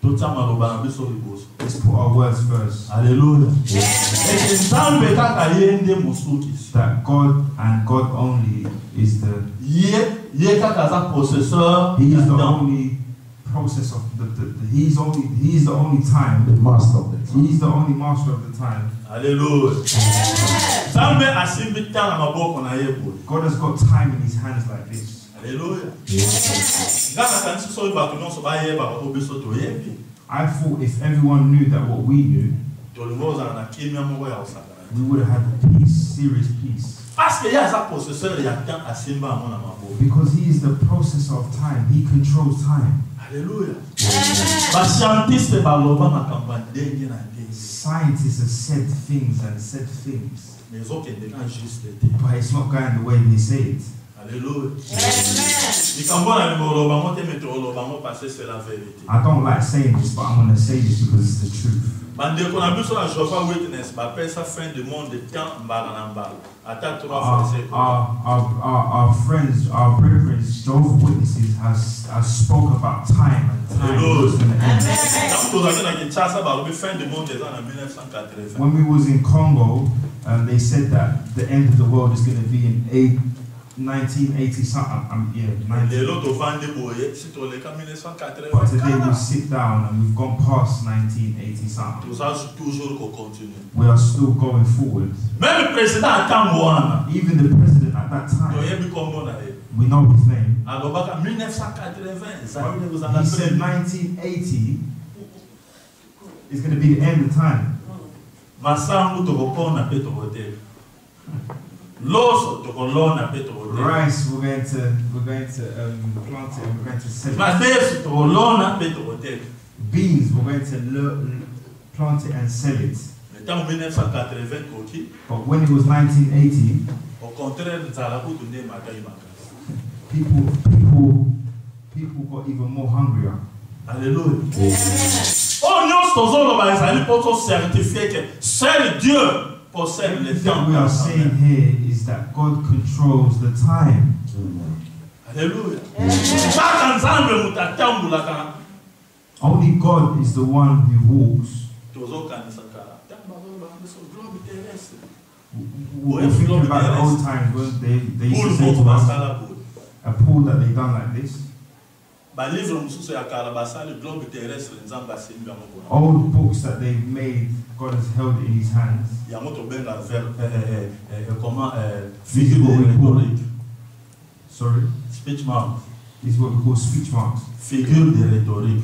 Totya maloba na biso liboso. let's put our words first. Hallelujah. Et Nzambe kaka ye nde mosukisi. That God and God only is the Ye kaka za possesseur. He is the ya temps. only process of He's the only time. The master of the time. He's the only master of the time. Hallelujah. Nzambe asimbi temps na maboko na ye boye. God has got time in His hands like this. Hallelujah. Ngaka kanisi so bato nyonso bayeba ko biso toyebi. I thought if everyone knew that what we knew, Tolimoza na kimia moko ya osakana. we would have had peace, serious peace. Parce que ya za possesseur ya temps asimba amo na maboko. Because He is the processor of time. He controls time. Hallelujah. Ba scientiste baloba makambo ndenge na ndenge. Scientists have said things and said things, Mais ezokende ka juste te. but it's not going the way they say it. Hallelujah. Likambo na liboloba mo te metoloba mo parce que c'est la vérité. I don't like saying this, but I'm going to say this because it's the truth. Bandeko na biso na Jehovah Witness ba pesa fin du monde de temps mbala na mbala. Ata 3 fois c'est Our friends, our brethren, Jehovah's Witnesses has spoke about time and time was going to end. Quand tozaki na Kinshasa balobi fin du monde eza na 1980. When we was in Congo, they said that the end of the world is going to be in 1980 something. Lelo tovandi boye si toleka 1980. But today we sit down and we've gone past 1980 something. Tout ça toujours qu'on continue. We are still going forward. Même le président atango wana. Even the president at that time, Toyebi kombo na ye. we know his name. Alobaka 1980 ezali He kozanga said 1980 is going to be the end of time. masangu tokopona pe tokoteka. Loso tokolona pe tokoteka. Rice, we're going to plant it and we're going to sell it. Madesu tokolona pe tokoteka. Beans, we're going to plant it and sell it. Ntango 1980 koki, But when it was 1980, au contraire nzala kutu nde makai makasi. people got even more hungrier. Alléluia. Oh nyonso tozoloba ezali mpo tocertifie ke seul Dieu possède le Everything temps. we are saying here is that God controls the time. Alléluia. Kaka Nzambe mutu atambulaka Only God is the one who walks. tozokanisa kala. Ntango bazoloba biso globe terrestre. We're thinking about the old times when they used Pour to say le to us basala pour. a pool that they done like this. Ba livre mususu ya kala basali globe terrestre Nzambe asimbi yango kuna. Old books that they've made, God has held it in His hands. Yango tobenga comment figure rhétorique. Sorry, Speech mark. this is what we call speech marks. Figure de rhétorique.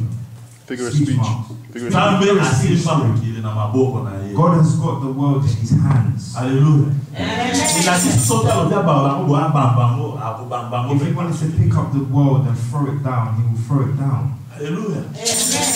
Figure of Speech speech. marks. Figure of Nzambe asimba mokili na maboko na ye. God has got the world in His hands. Alléluia. Il a dit soki alobi ababango boya bambango akobambango. If He wanted to pick up the world and throw it down, He will throw it down. Alléluia.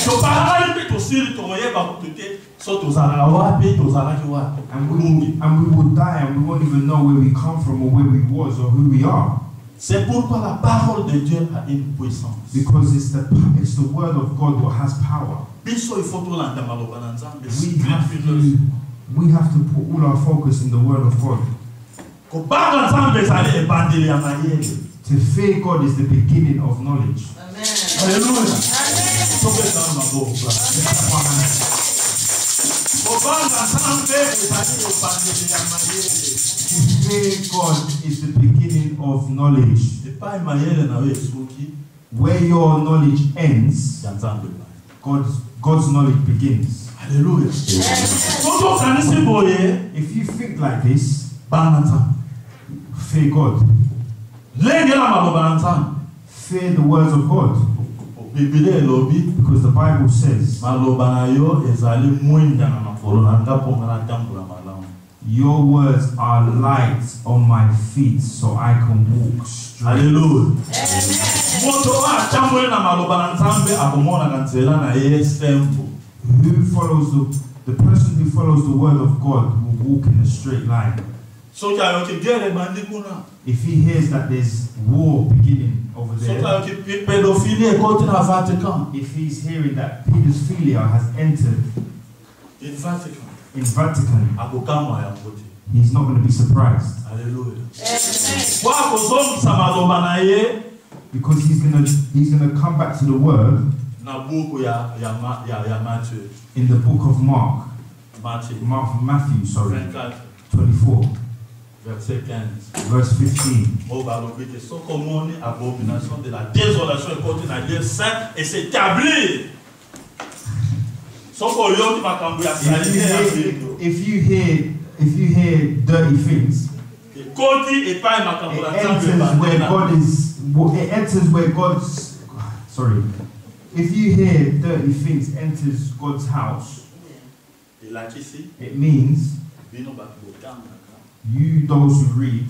Topalaka mpe tosili tokoyeba kutu te so tozalaka wapi tozalaki wapi. And we will die and we won't even know where we come from or where we was or who we are. C'est pourquoi la parole de Dieu a une puissance. Because it's the word of God what has power. Biso il faut tolanda maloba na Nzambe. We have to put all our focus in the word of God. Kobanga Nzambe ezali ebandeli ya mayele. To fear God is the beginning of knowledge. Alléluia. Topesa maboko. Kobanga Nzambe ezali ebandeli ya mayele. To fear God is the beginning of knowledge. Epai mayele na we esuki Where your knowledge ends, ya Nzambe. God's knowledge begins. Alléluia. Toto kanisi boye If you think like this, banga Nzambe. fear God. Lengela maloba na Nzambe. Fear the words of God. Bible elobi Because the Bible says, maloba na yo ezali mwinda na makolo na ngapo ngana tambula malamu. your words are light on my feet so I can walk straight. Hallelujah. Moto wa tambule na maloba na nzambe akomona kanzela na ye simple. Who follows the person who follows the word of God will walk in a straight line. So kya yo gere bandi kuna. If he hears that there's war beginning over So there, kya yo pedophilie kote na Vatican. if he's hearing that pedophilia has entered In Vatican. in Vatican, Akokama ya kote. he's not going to be surprised Hallelujah. Kwa kuzongisa maloba na ye because he's gonna come back to the word na buku ya Matthew. in the book of Matthew. Matthew, sorry, 24, 24, verset 15. verse 15. Oh, balobi que ce commune abomination de la désolation est côté na Dieu saint et s'établir. So ko yo ti makambu ya sali ya If you hear dirty things, koti et pas makambu it la enters where God is. It enters where God's. Sorry. If you hear dirty things enters God's house, Et là ici, it means bino ba botanga ka you, those who read,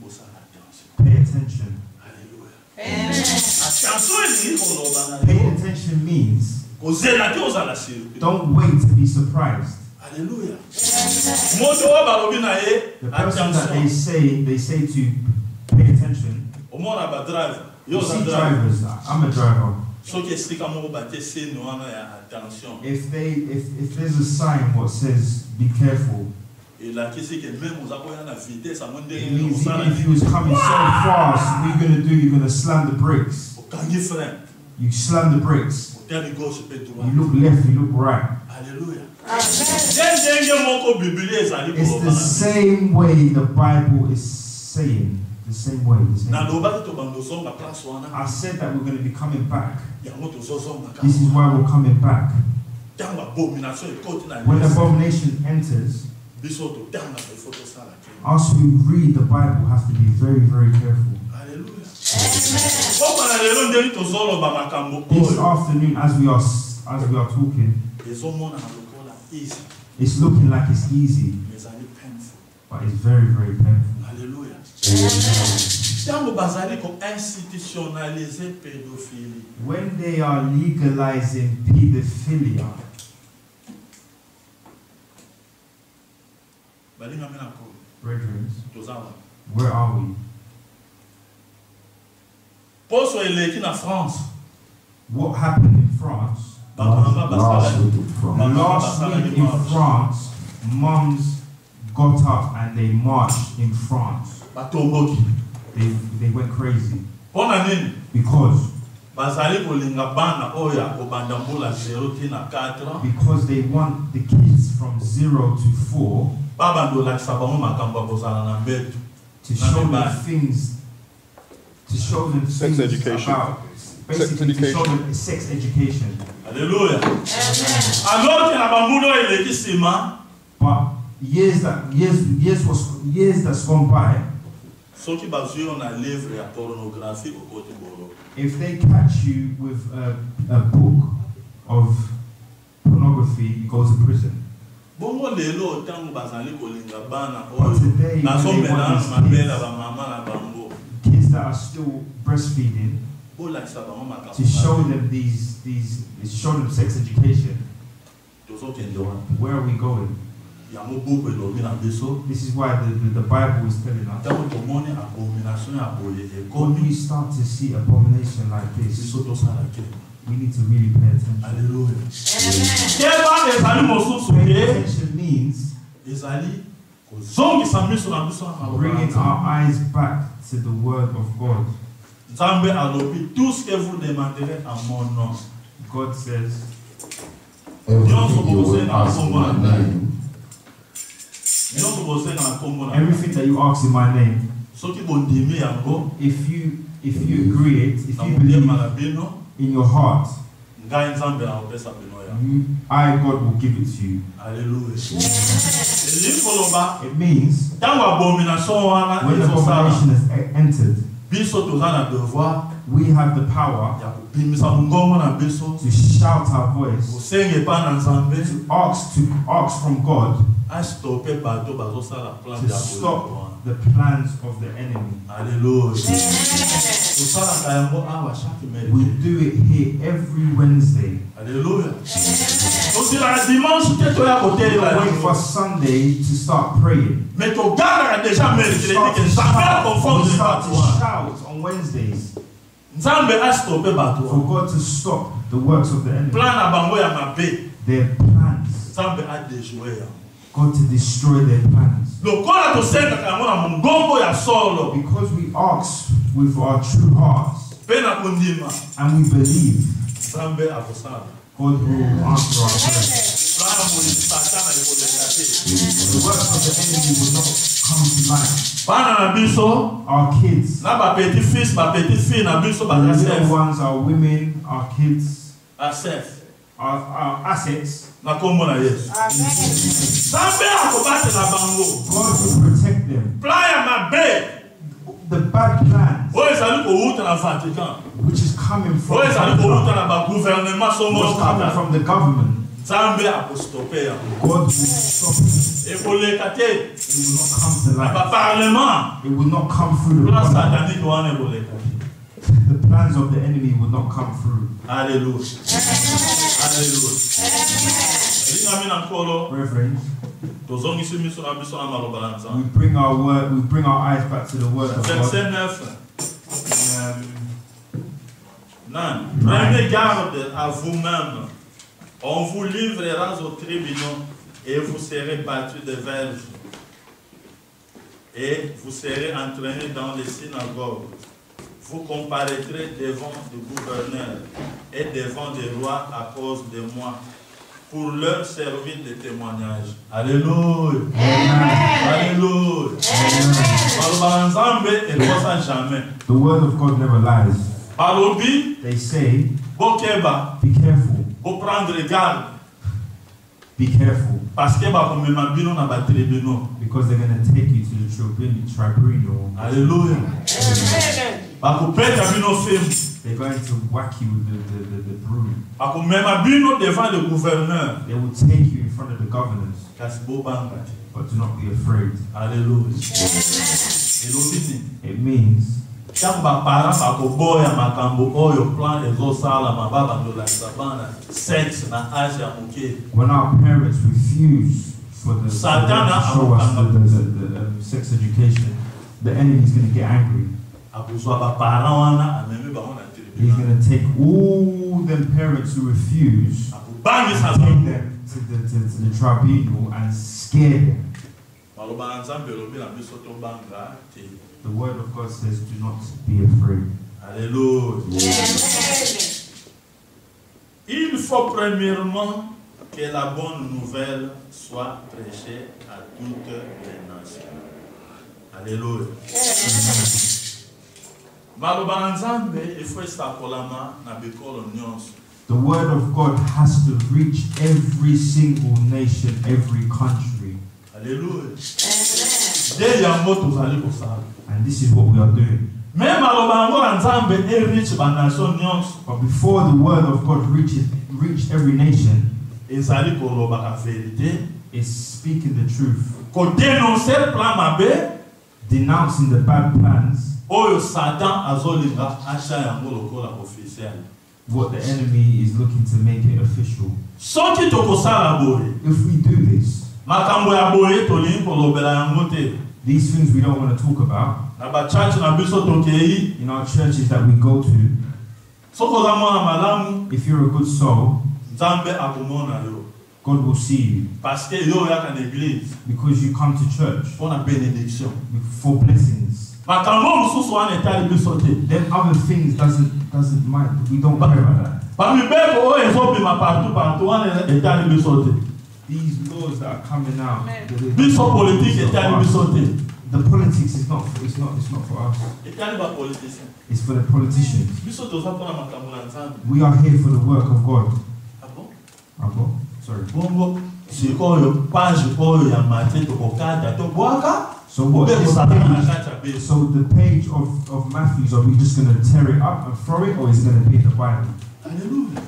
bosa attention. pay attention. Alléluia. Amen. Attention ni ko lo bana. Pay attention means Ko zela ti oza la sir. don't wait to be surprised. Alléluia. Moto wa balobi na ye The person that attention. they say to pay attention. O mona ba drive. You Yo za see drive. drivers. I'm a driver. So ki explica mo ba te se no ana ya attention. If there's a sign what says be careful, Et là ici que même oza ko ya na vitesse amonde it means even if you was coming so fast, what you're gonna do? You're gonna slam the brakes. o kangi frein. You slam the brakes. O tani gauche pe droit. You look left. You look right. Alléluia. Amen. Denge moko Biblia ezali It's ko the same way the Bible is saying. The same way. The same na way. loba to bando zonga place wana. I said that we're going to be coming back. Ya moto zozonga ka. This is why we're coming back. Tanga abomination e côté na. When abomination enters, Biso to tanga pe photo sala ke. us who read the Bible have to be very, very careful. Alléluia. Amen. Papa na lelo ndeni to zolo ba makambo This oyo. afternoon, as we are talking, Ezomona na lokola easy. it's looking like it's easy, Ezali painful. but it's very, very painful. Alléluia. Amen. Tango bazali ko institutionnaliser pédophilie. When they are legalizing pedophilia, Balinga mena ko brethren, tozawa. where are we? Poso eleki na France. What happened in France? Last week in France. Last week in France, mums got up and they marched in France. Batomboki. They went crazy Pona nini? because Bazali kolinga bana oya kobanda mbula 0 tina 4. because they want the kids from 0 to 4 Baba ndo lakisa bango makambo bozala na mbetu. to show them things, Sex education. about basically to show education. them sex education. Alléluia. Amen. Alors que na bambulo eleki sima, But years that's gone by, soki bazwi yo na livre ya pornographie okoti bolo. if they catch you with a book of pornography, you go to prison. Bongo lelo tango bazali kolinga bana But oyo. today, Na so when they mena want mabela these ba mama na bango. kids that are still breastfeeding, Bo lakisa bango makambo. to show them show them sex education. Tozokende wapi? Where are we going? Yango buku elobi na biso. This is why the Bible is telling us. Tango tomoni abomination ya boye When ekomi. we start to see abomination like this, Biso tosala ke. we need to really pay attention. Alléluia. Amen. Keba ezali mosusu Paying ke attention means ezali kozongisa miso na biso na bringing our eyes back to the Word of God. Nzambe alobi tout ce que vous demanderez en mon nom. God says, Everything you will ask in my name, Nyonso bosenga na kombo na everything that you ask in my name, soki bondimi yango if you agree it, if na you motema believe na bino in your heart, ngai Nzambe nakopesa bino yango. I, God, will give it to you. Alléluia. Elingi koloba It means ntango abomination wana when ezosala abomination has entered, biso toza na devoir we have the power ya kupimisa mungongo na biso to shout our voice, usenge pa na nzambe to ask from God astope bato bazosala plan to ya stop boyo. the plans of the enemy. Alléluia. Tosala kayango awa chaque We mercredi. do it here every Wednesday. Alléluia. Tosila la dimanche te toya kote We la wait for Sunday to start praying. mais to gana déjà mercredi que We nzambe confondre start to bato. shout on Wednesdays Nzambe astope for bato. God to stop the works of the enemy. Plan na bango ya mabe. Their plans. Nzambe a déjoué. God to destroy their plans. Lokola tosenga kango na mungongo ya solo. Because we ask with our true hearts Pe na kundima. and we believe, Nzambe akosala. God will answer our prayers. Plan mo ni satana ikolekate. The works of the enemy will not come to light. Bana na biso Our kids, na ba petit fils, ba petite fille na biso ba the little chef. ones, our women, our kids, A chef. our assets, Na kombo na Yesu. Nzambe akobate na bango. God will protect them. Plan ya mabe. The bad plans Oyo ezali kowuta na Vatican. which is coming from Oyo ezali kowuta na ba gouvernement somo what's coming kata. from the government, Nzambe akostope ya. God will stop it. Ekoleka te. It will not come to Na ba light. parlement. It will not come through the Plan parliament. satanique wana ekoleka te. The plans of the enemy will not come through. Alléluia. Alléluia. Elinga mina nkolo. Brethren, Tozongisi miso na biso na maloba na Nzambe. we bring our eyes back to the word of God. Verset 9. Prenez garde à vous-même. On vous livrera aux tribunaux et vous serez battus de verges. Et vous serez entraînés dans les synagogues. Vous comparaîtrez devant le gouverneur et devant les rois à cause de moi, pour leur servir de témoignage. Alléluia. Alléluia. Baloba Nzambe ekosa jamais. The word of God never lies. Balobi They say, bokeba be careful, bo prendre garde be careful, parce que bakomema bino na batribunaux. because they're going to take you to the tribunal. Alléluia. Bakopeta bino film. They're going to whack you with the broom. Bakomema bino devant le gouverneur. They will take you in front of the governors, Kasi bobanga te. but do not be afraid. Alléluia. Elobi nini? It means Ntango bapara bakoboya makambo oyo plan ezosalama babandolakisa bana sexe na age ya moke. when our parents refuse for the Satana to show us the sex education, the enemy is going to get angry. Akozwa bapara wana amemi bango na He's tribunal. going to take all them parents who refuse Akobangisa and take bango. them to the tribunal and scare them. Maloba na Nzambe elobi na biso tobanga te. The word of God says, do not be afraid. Alléluia. Il faut premièrement que la bonne nouvelle soit prêchée à toutes les nations. Alléluia. Maloba na Nzambe ifo esakolama na bikolo nyonso. The word of God has to reach every single nation, every country. Alléluia. Nde yango tozali kosala. And this is what we are doing. Même maloba yango na Nzambe eriche ba nation nyonso. But before the word of God reached every nation, Ezali koloba ka vérité. it's speaking the truth, Ko dénoncer plan mabe. denouncing the bad plans, Oyo Satan azolinga asha yango lokola officiel. what the enemy is looking to make it official. Soki tokosala boye, If we do this, makambo ya boye tolingi kolobela yango te. these things we don't want to talk about, Na ba church na biso tokei, in our churches that we go to, soko za mwana malamu, if you're a good soul, Nzambe akomona yo. God will see you Parce que yo yaka na église, because you come to church pona bénédiction. for blessings. Makambo mosusu wana etali biso te. Then other things doesn't mind. We don't care about that. Bamibeko oyo ezobima partout wana etali biso te. These laws that are coming out, Biso politique etali biso te. the politics is not. It's not for us. Etali ba politicien. It's for the politicians. Biso toza pona makambo na Nzambe. We are here for the work of God. Ah bon? Sorry. Bongo sikoyo page oyo ya Matthieu tokokata tobwaka So what? Ube This kutana na page, chacha beso. so the page of Matthew's, are we just going to tear it up and throw it, or is it going to be in the Bible? Hallelujah. Amen.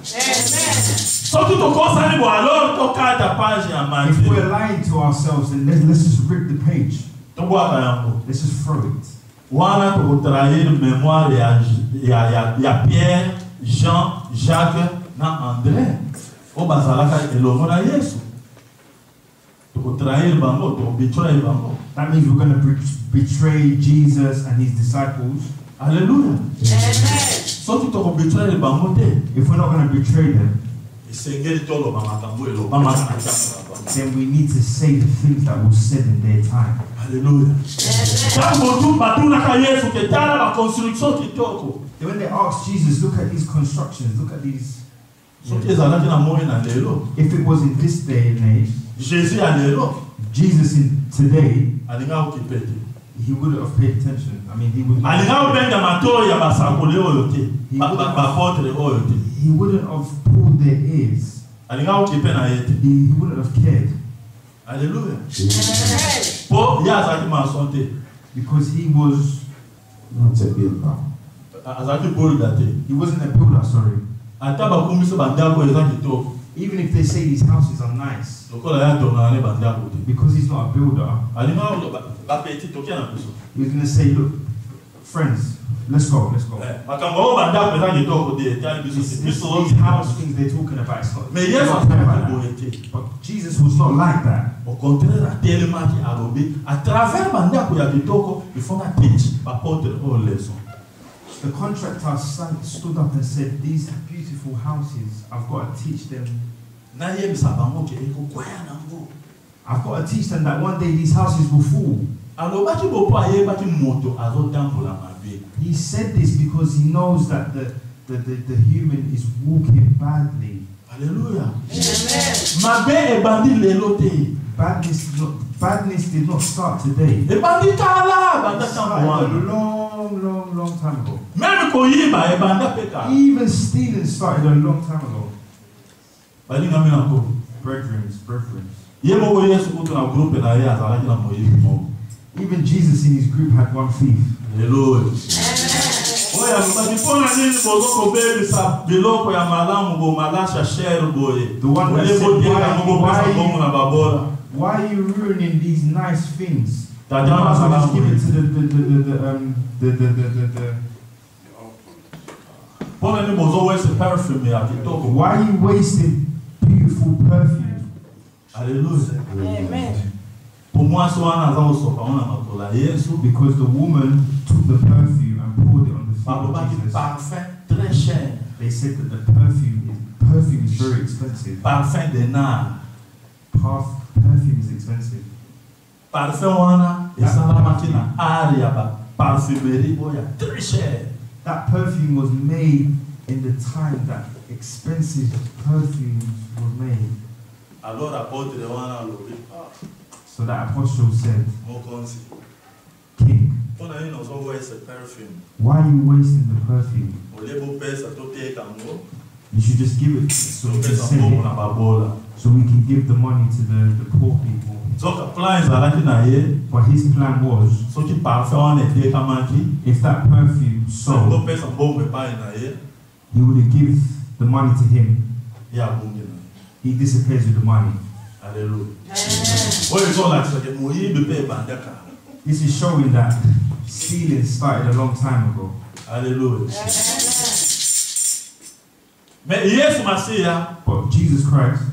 Surtout to kosa ni bo alors to kata page ya If we're Matthieu. lying to ourselves, then let's just rip the page. To bo akayango. Let's just throw it. Wana to trahir mémoire ya Pierre, Jean, Jacques na André. O bazalaka elongo na Yesu. To trahir bango, to betray bango. That means we're going to betray Jesus and his disciples. Hallelujah. Amen. Surtout to betray bango te. If we're not going to betray them, Isengeli tolo bamakambo elo bamaka then we need to say the things that were said in their time. Hallelujah. Tango tu batuna ka Yesu ke tala ba construction kitoko. Then when they asked Jesus, look at these constructions, look at these. So ezalaki na moyo na lelo. If it was in this day and age, Jésus a lelo Jesus in today, alinga ukipete. he wouldn't have paid attention. I mean, he would. Alinga upenda matoro ya basakole oyo te. Ba potre oyo te. He wouldn't have pulled their ears. Alinga ukipe na yete. He wouldn't have cared Hallelujah. Amen. Po ya azaki masonte. because he was. Not a builder. Azaki bolu date. He wasn't a builder. Sorry. Ata bakumiso bandako ezaki to. Even if they say these houses are nice, Lokola ya tonga ne bandako te. because he's not a builder, Alinga ba peti tokia na biso. he was going to say, look, friends, let's go, let's go. Makambo bandako ezaki to de tali biso These, se these, biso. these house things they're talking about, it's not, Mais it's Yesu not about azaki that. boyete. But Jesus was not like that. Au contraire, tellement qui a robé, à travers bandako ya bitoko, il faut na teach ba potre o leçon. The contractor stood up and said, these beautiful houses, I've got to teach them. Na yebisa bango ke eko kwaya nango. I've got to teach them that one day these houses will fall. Alobaki bopo ayebaki moto azotambola mabe. He said this because he knows that the human is walking badly. Hallelujah. Amen. Mabe ebandi lelo te. Badness did not start today. Ebandi kala It banda started a tambola. long time ago. Même koyiba ebanda peka. Even stealing started a long time ago. Bali ngami nako. Brethren. Yemo ko Yesu kutu na groupe na ye azalaki na moyibi mo. Even Jesus in his group had one thief. Hallelujah. Oya mabaki pona nini bozo ko baby sa biloko ya malamu bo malasha share boye. The one that Ole said, bo teka mo pesa bongo na babola. why are you ruining these nice things? That You might as well just salamu. give it to the Pona ni bozo wese perfume ya kitoko. Why are you wasting beautiful perfume? Hallelujah. Amen. Pour moi so ana za usopa ona makola Yesu. Because the woman took the perfume and poured it on the feet of Balobaki Jesus. parfum très cher. They said that the perfume is very expensive. Parfum de nard. Perfume is expensive. Parfum wana esalamaki na area ba parfumerie boya très cher. That perfume was made in the time that expensive perfumes were made. Alors apôtre wana lobi. So that apostle said, Mo konsi. King, Pona ni no so wese perfume. why are you wasting the perfume? Ole bo pesa to teka ngo. You should just give it so So we can pesa send bongo it, na babola. so we can give the money to the poor people. Zoka plan ezalaki na ye. But his plan was, Soki parfum wana eteka maki. if that perfume So sold, pesa bongo epai na ye. he would give the money to him. Ya bungi na. He disappears with the money. Hallelujah. Amen. Oyo ezolakisa ke moyibi mpe ebandaka. This is showing that stealing started a long time ago. Hallelujah. Amen. Mais Yesu Masiya But Jesus Christ,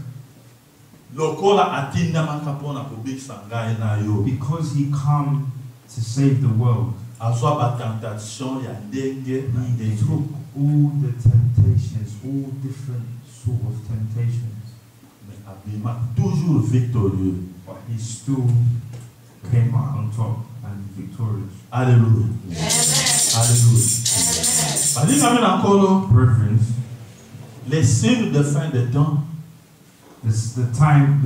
lokola atindamaka mpona kobikisa ngai na yo. because he come to save the world, Azwa batentation ya ndenge na he ndenge. took all the temptations, all different sort of temptations, Mais abima toujours victorieux. but he still came out on top and victorious. Hallelujah. Amen. Hallelujah. Balinga mina nkolo Brethren, les signes de fin de temps this the time,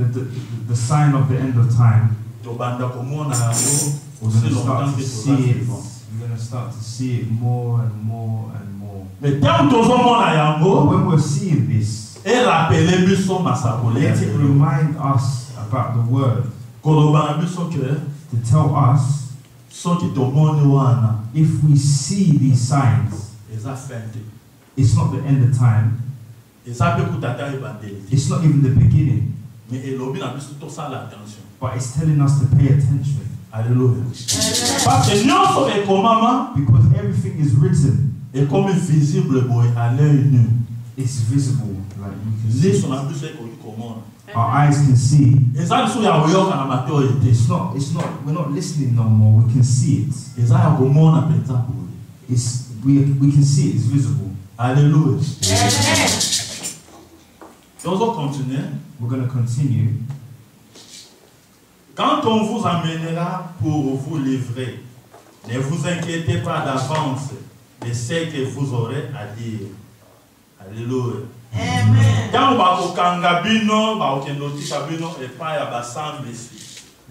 the sign of the end of time. tobanda komona yango We're aussi going to start longtemps to que see it. vivant. We're going to start to see it more and more and more. Mais tant tozomona But yango when we're seeing this, erapele biso masakoli ya let it lelo. remind us about the word. Koloba na biso ke To to tell us if we see these signs, it's not the end of time, it's not even the beginning, but it's telling us to pay attention. Hallelujah. Because everything is written. It's visible, like we can see. Our eyes can see. It's not, we're not listening no more, we can see it. We can see it, it's visible. Hallelujah. We're going to continue. Quand on vous amènera pour vous livrer, ne vous inquiétez pas d'avance de ce que vous aurez à dire. Alléluia. Amen.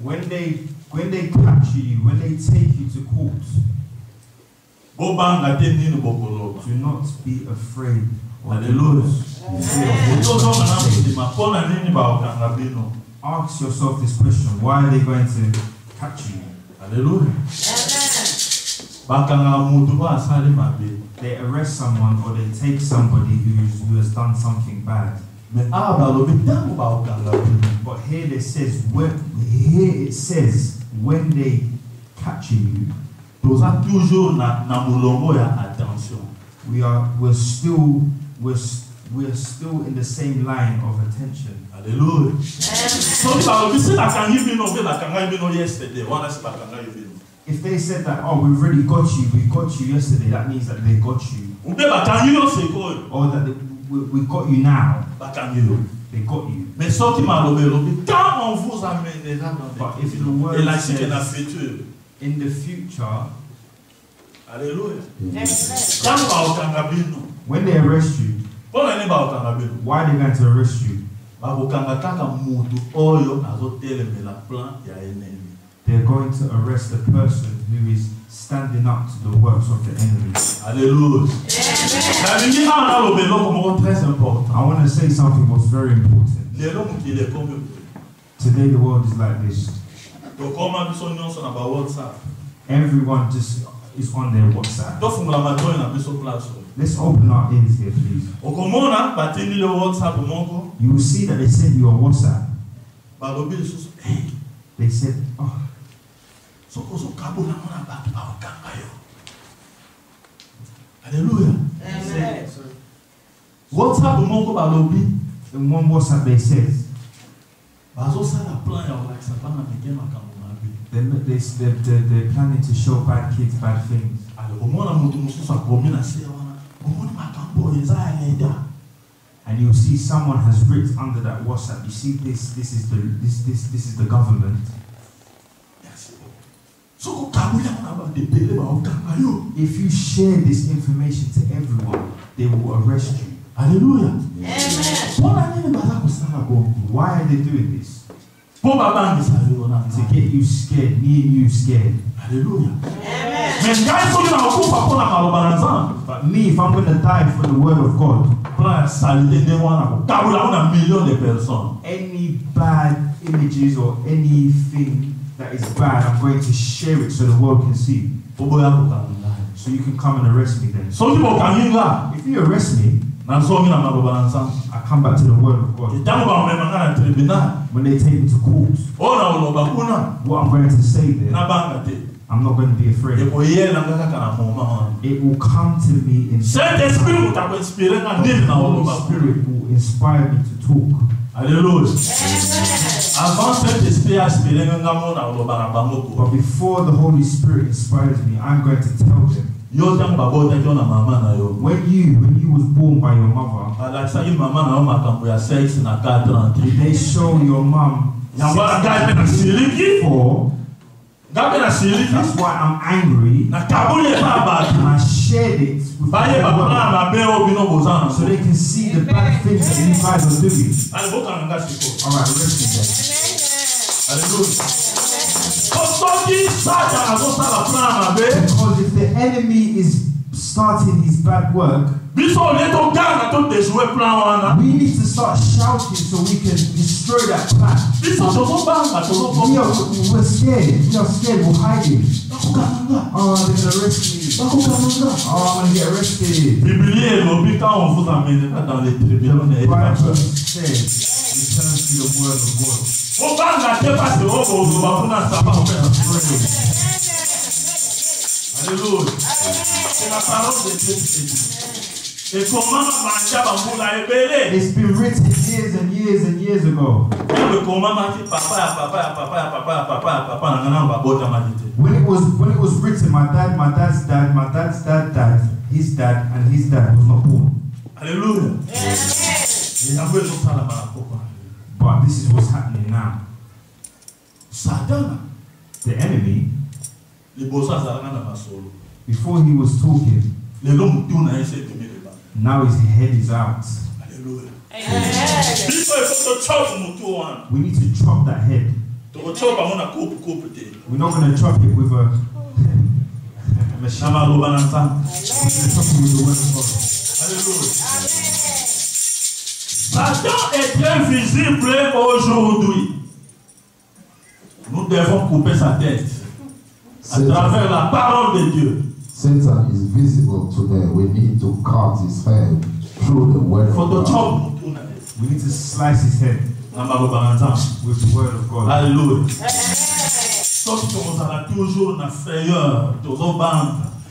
When they capture you, when they take you to court, do not be afraid. Hallelujah. Ask yourself this question: why are they going to capture you? Hallelujah. They arrest someone or they take somebody who has done something bad. But here it says when they capture you, we're still in the same line of attention. Hallelujah. If they said that, oh, we got you yesterday, that means that they got you. Or that we got you now. They got you. But if the word says in the future, hallelujah. When they arrest you, why are they going to arrest you? They're going to arrest the person who is standing up to the works of the enemy. Hallelujah. I want to say something was very important. Today the world is like this. Everyone just is on their WhatsApp. Let's open our ears here, please. You will see that they sent you a WhatsApp. They said, oh, hallelujah. Amen. WhatsApp in one WhatsApp they said, they're planning to show bad kids bad things. And you see someone has written under that WhatsApp, you see this is the government. If you share this information to everyone, they will arrest you. Hallelujah. Why are they doing this? To get you scared, me and you scared. Hallelujah. But me, if I'm going to die for the word of God, any bad images or anything that is bad, I'm going to share it so the world can see. So you can come and arrest me then. If you arrest me, I come back to the word of God. When they take me to court, what I'm going to say there, I'm not going to be afraid. It will come to me in the Holy Spirit will inspire me to talk. Hallelujah. But before the Holy Spirit inspires me, I'm going to tell them. When you was born by your mother, did they show your mom before? That's why I'm angry. And I shared it with the world so they can see the bad things that you guys are doing. Alright, rest in there. Because if the enemy is starting his bad work, We need to start shouting so we can destroy that plan. We're scared. We are scared. We're hiding. Oh, they're gonna arrest me. Oh, I'm gonna get arrested. The Bible says, return to the word of God. Hallelujah. It's been written years and years and years ago. When it was written, my dad's dad died, his dad, and his dad was not born. Hallelujah. But this is what's happening now. The enemy, before he was talking, now his head is out. Hallelujah. We need to chop that head. We're not going to chop it with a machine. We're going to chop it with the word of God. Satan est très visible aujourd'hui. Nous devons couper sa tête à travers la parole de Dieu. Satan is visible today. We need to cut his head through the word of God. We need to slice his head with the word of God. Hallelujah.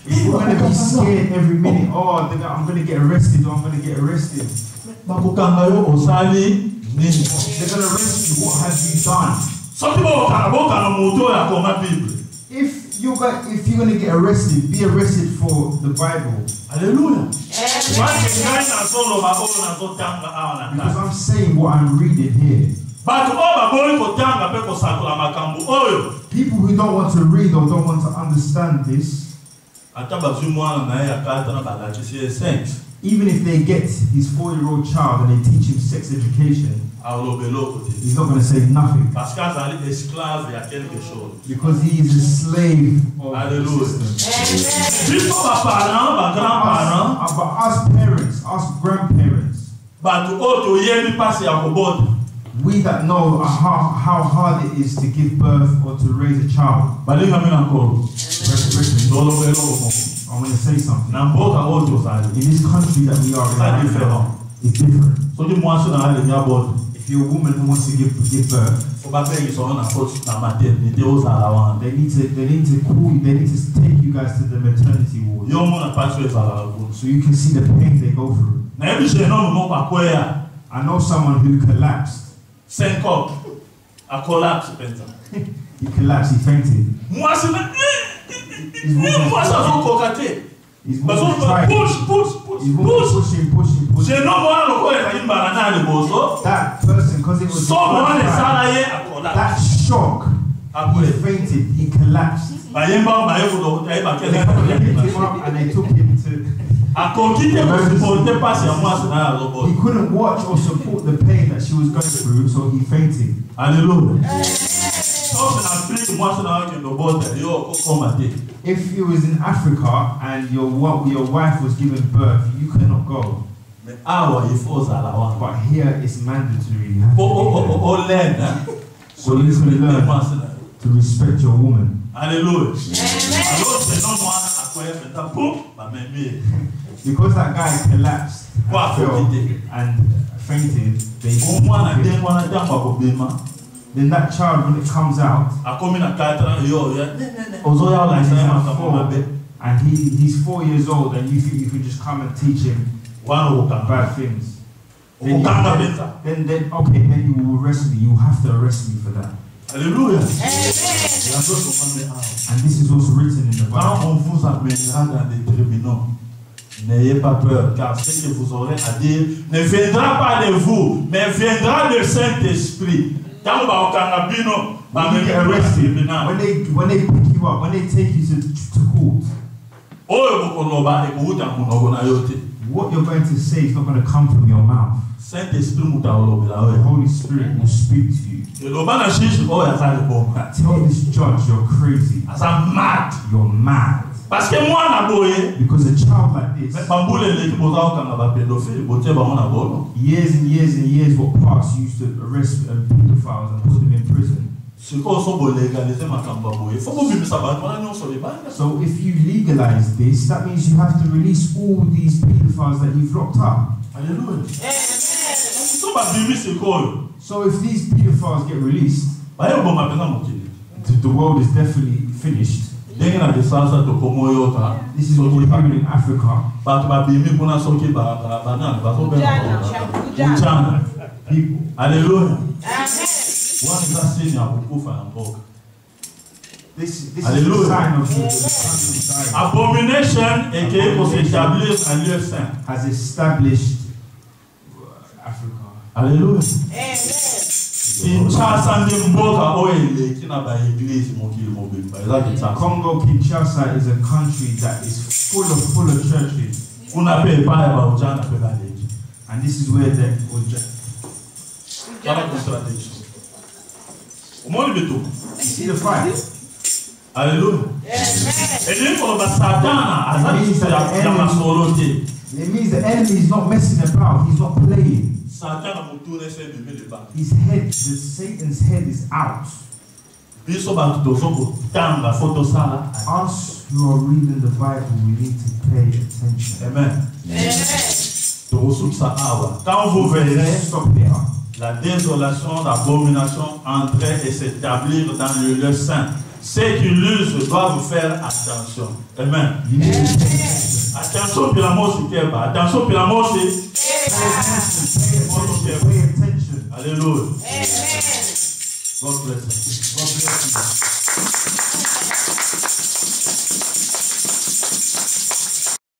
We're going to be scared every minute. Oh, I'm going to get arrested. Or I'm going to get arrested. They're going to arrest you. What have you done? If you're going to get arrested, be arrested for the Bible. Hallelujah. Because I'm saying what I'm reading here. People who don't want to read or don't want to understand this, even if they get his 4-year-old child and they teach him sex education, he's not going to say nothing. Because he is a slave of the system. But us parents, us grandparents, we that know how hard it is to give birth or to raise a child. I want to say something. In this country that we are in right now, it's different. If you're a woman who wants to give birth, they need to call you, they need to take you guys to the maternity ward so you can see the pain they go through. I know someone who collapsed. He collapsed, he fainted. His woman tried. Pushing. That person, because it was that shock, he fainted, he collapsed. They picked him up and they took him to. He couldn't watch or support the pain that she was going through, so he fainted. Hallelujah. If you was in Africa and your wife was giving birth, you cannot go. But here it's mandatory. You have to so you can learn to respect your woman. Hallelujah. Because that guy collapsed and fainted, then that child, when it comes out, and he's 4 years old, and you think you can just come and teach him bad things, then you will arrest me. You have to arrest me for that. Hallelujah. And this is also written in the Bible. Quand on vous amènera dans des tribunaux, n'ayez pas peur, car ce que vous aurez à dire ne viendra pas de vous, mais viendra du Saint-Esprit. When you get arrested, when they pick you up, when they take you to court, what you're going to say is not going to come from your mouth. The Holy Spirit will speak to you. Tell this judge you're crazy. You're mad. Parce que moi, Because a child like this, years and years and years what passed, used to arrest pedophiles and put them in prison. So if you legalize this, that means you have to release all these pedophiles that you've locked up. Hallelujah. So if these pedophiles get released, the world is definitely finished. This is what we're doing in Africa. People. Hallelujah. This is a sign of the abomination has established Africa. Hallelujah. Congo Kinshasa is a country that is full of churches. And this is where the you see the fight. Hallelujah. It means the enemy is not messing about, he's not playing. His head, Satan's head is out. Us who are reading the Bible, we need to pay attention. Amen. Quand vous verrez la désolation, l'abomination entrer et s'établir dans le lieu saint, ceux qui l'usent doivent faire attention. Amen. Attention, puis la mort c'est attention, puis la mort c'est. Alléluia. God bless you. God bless you.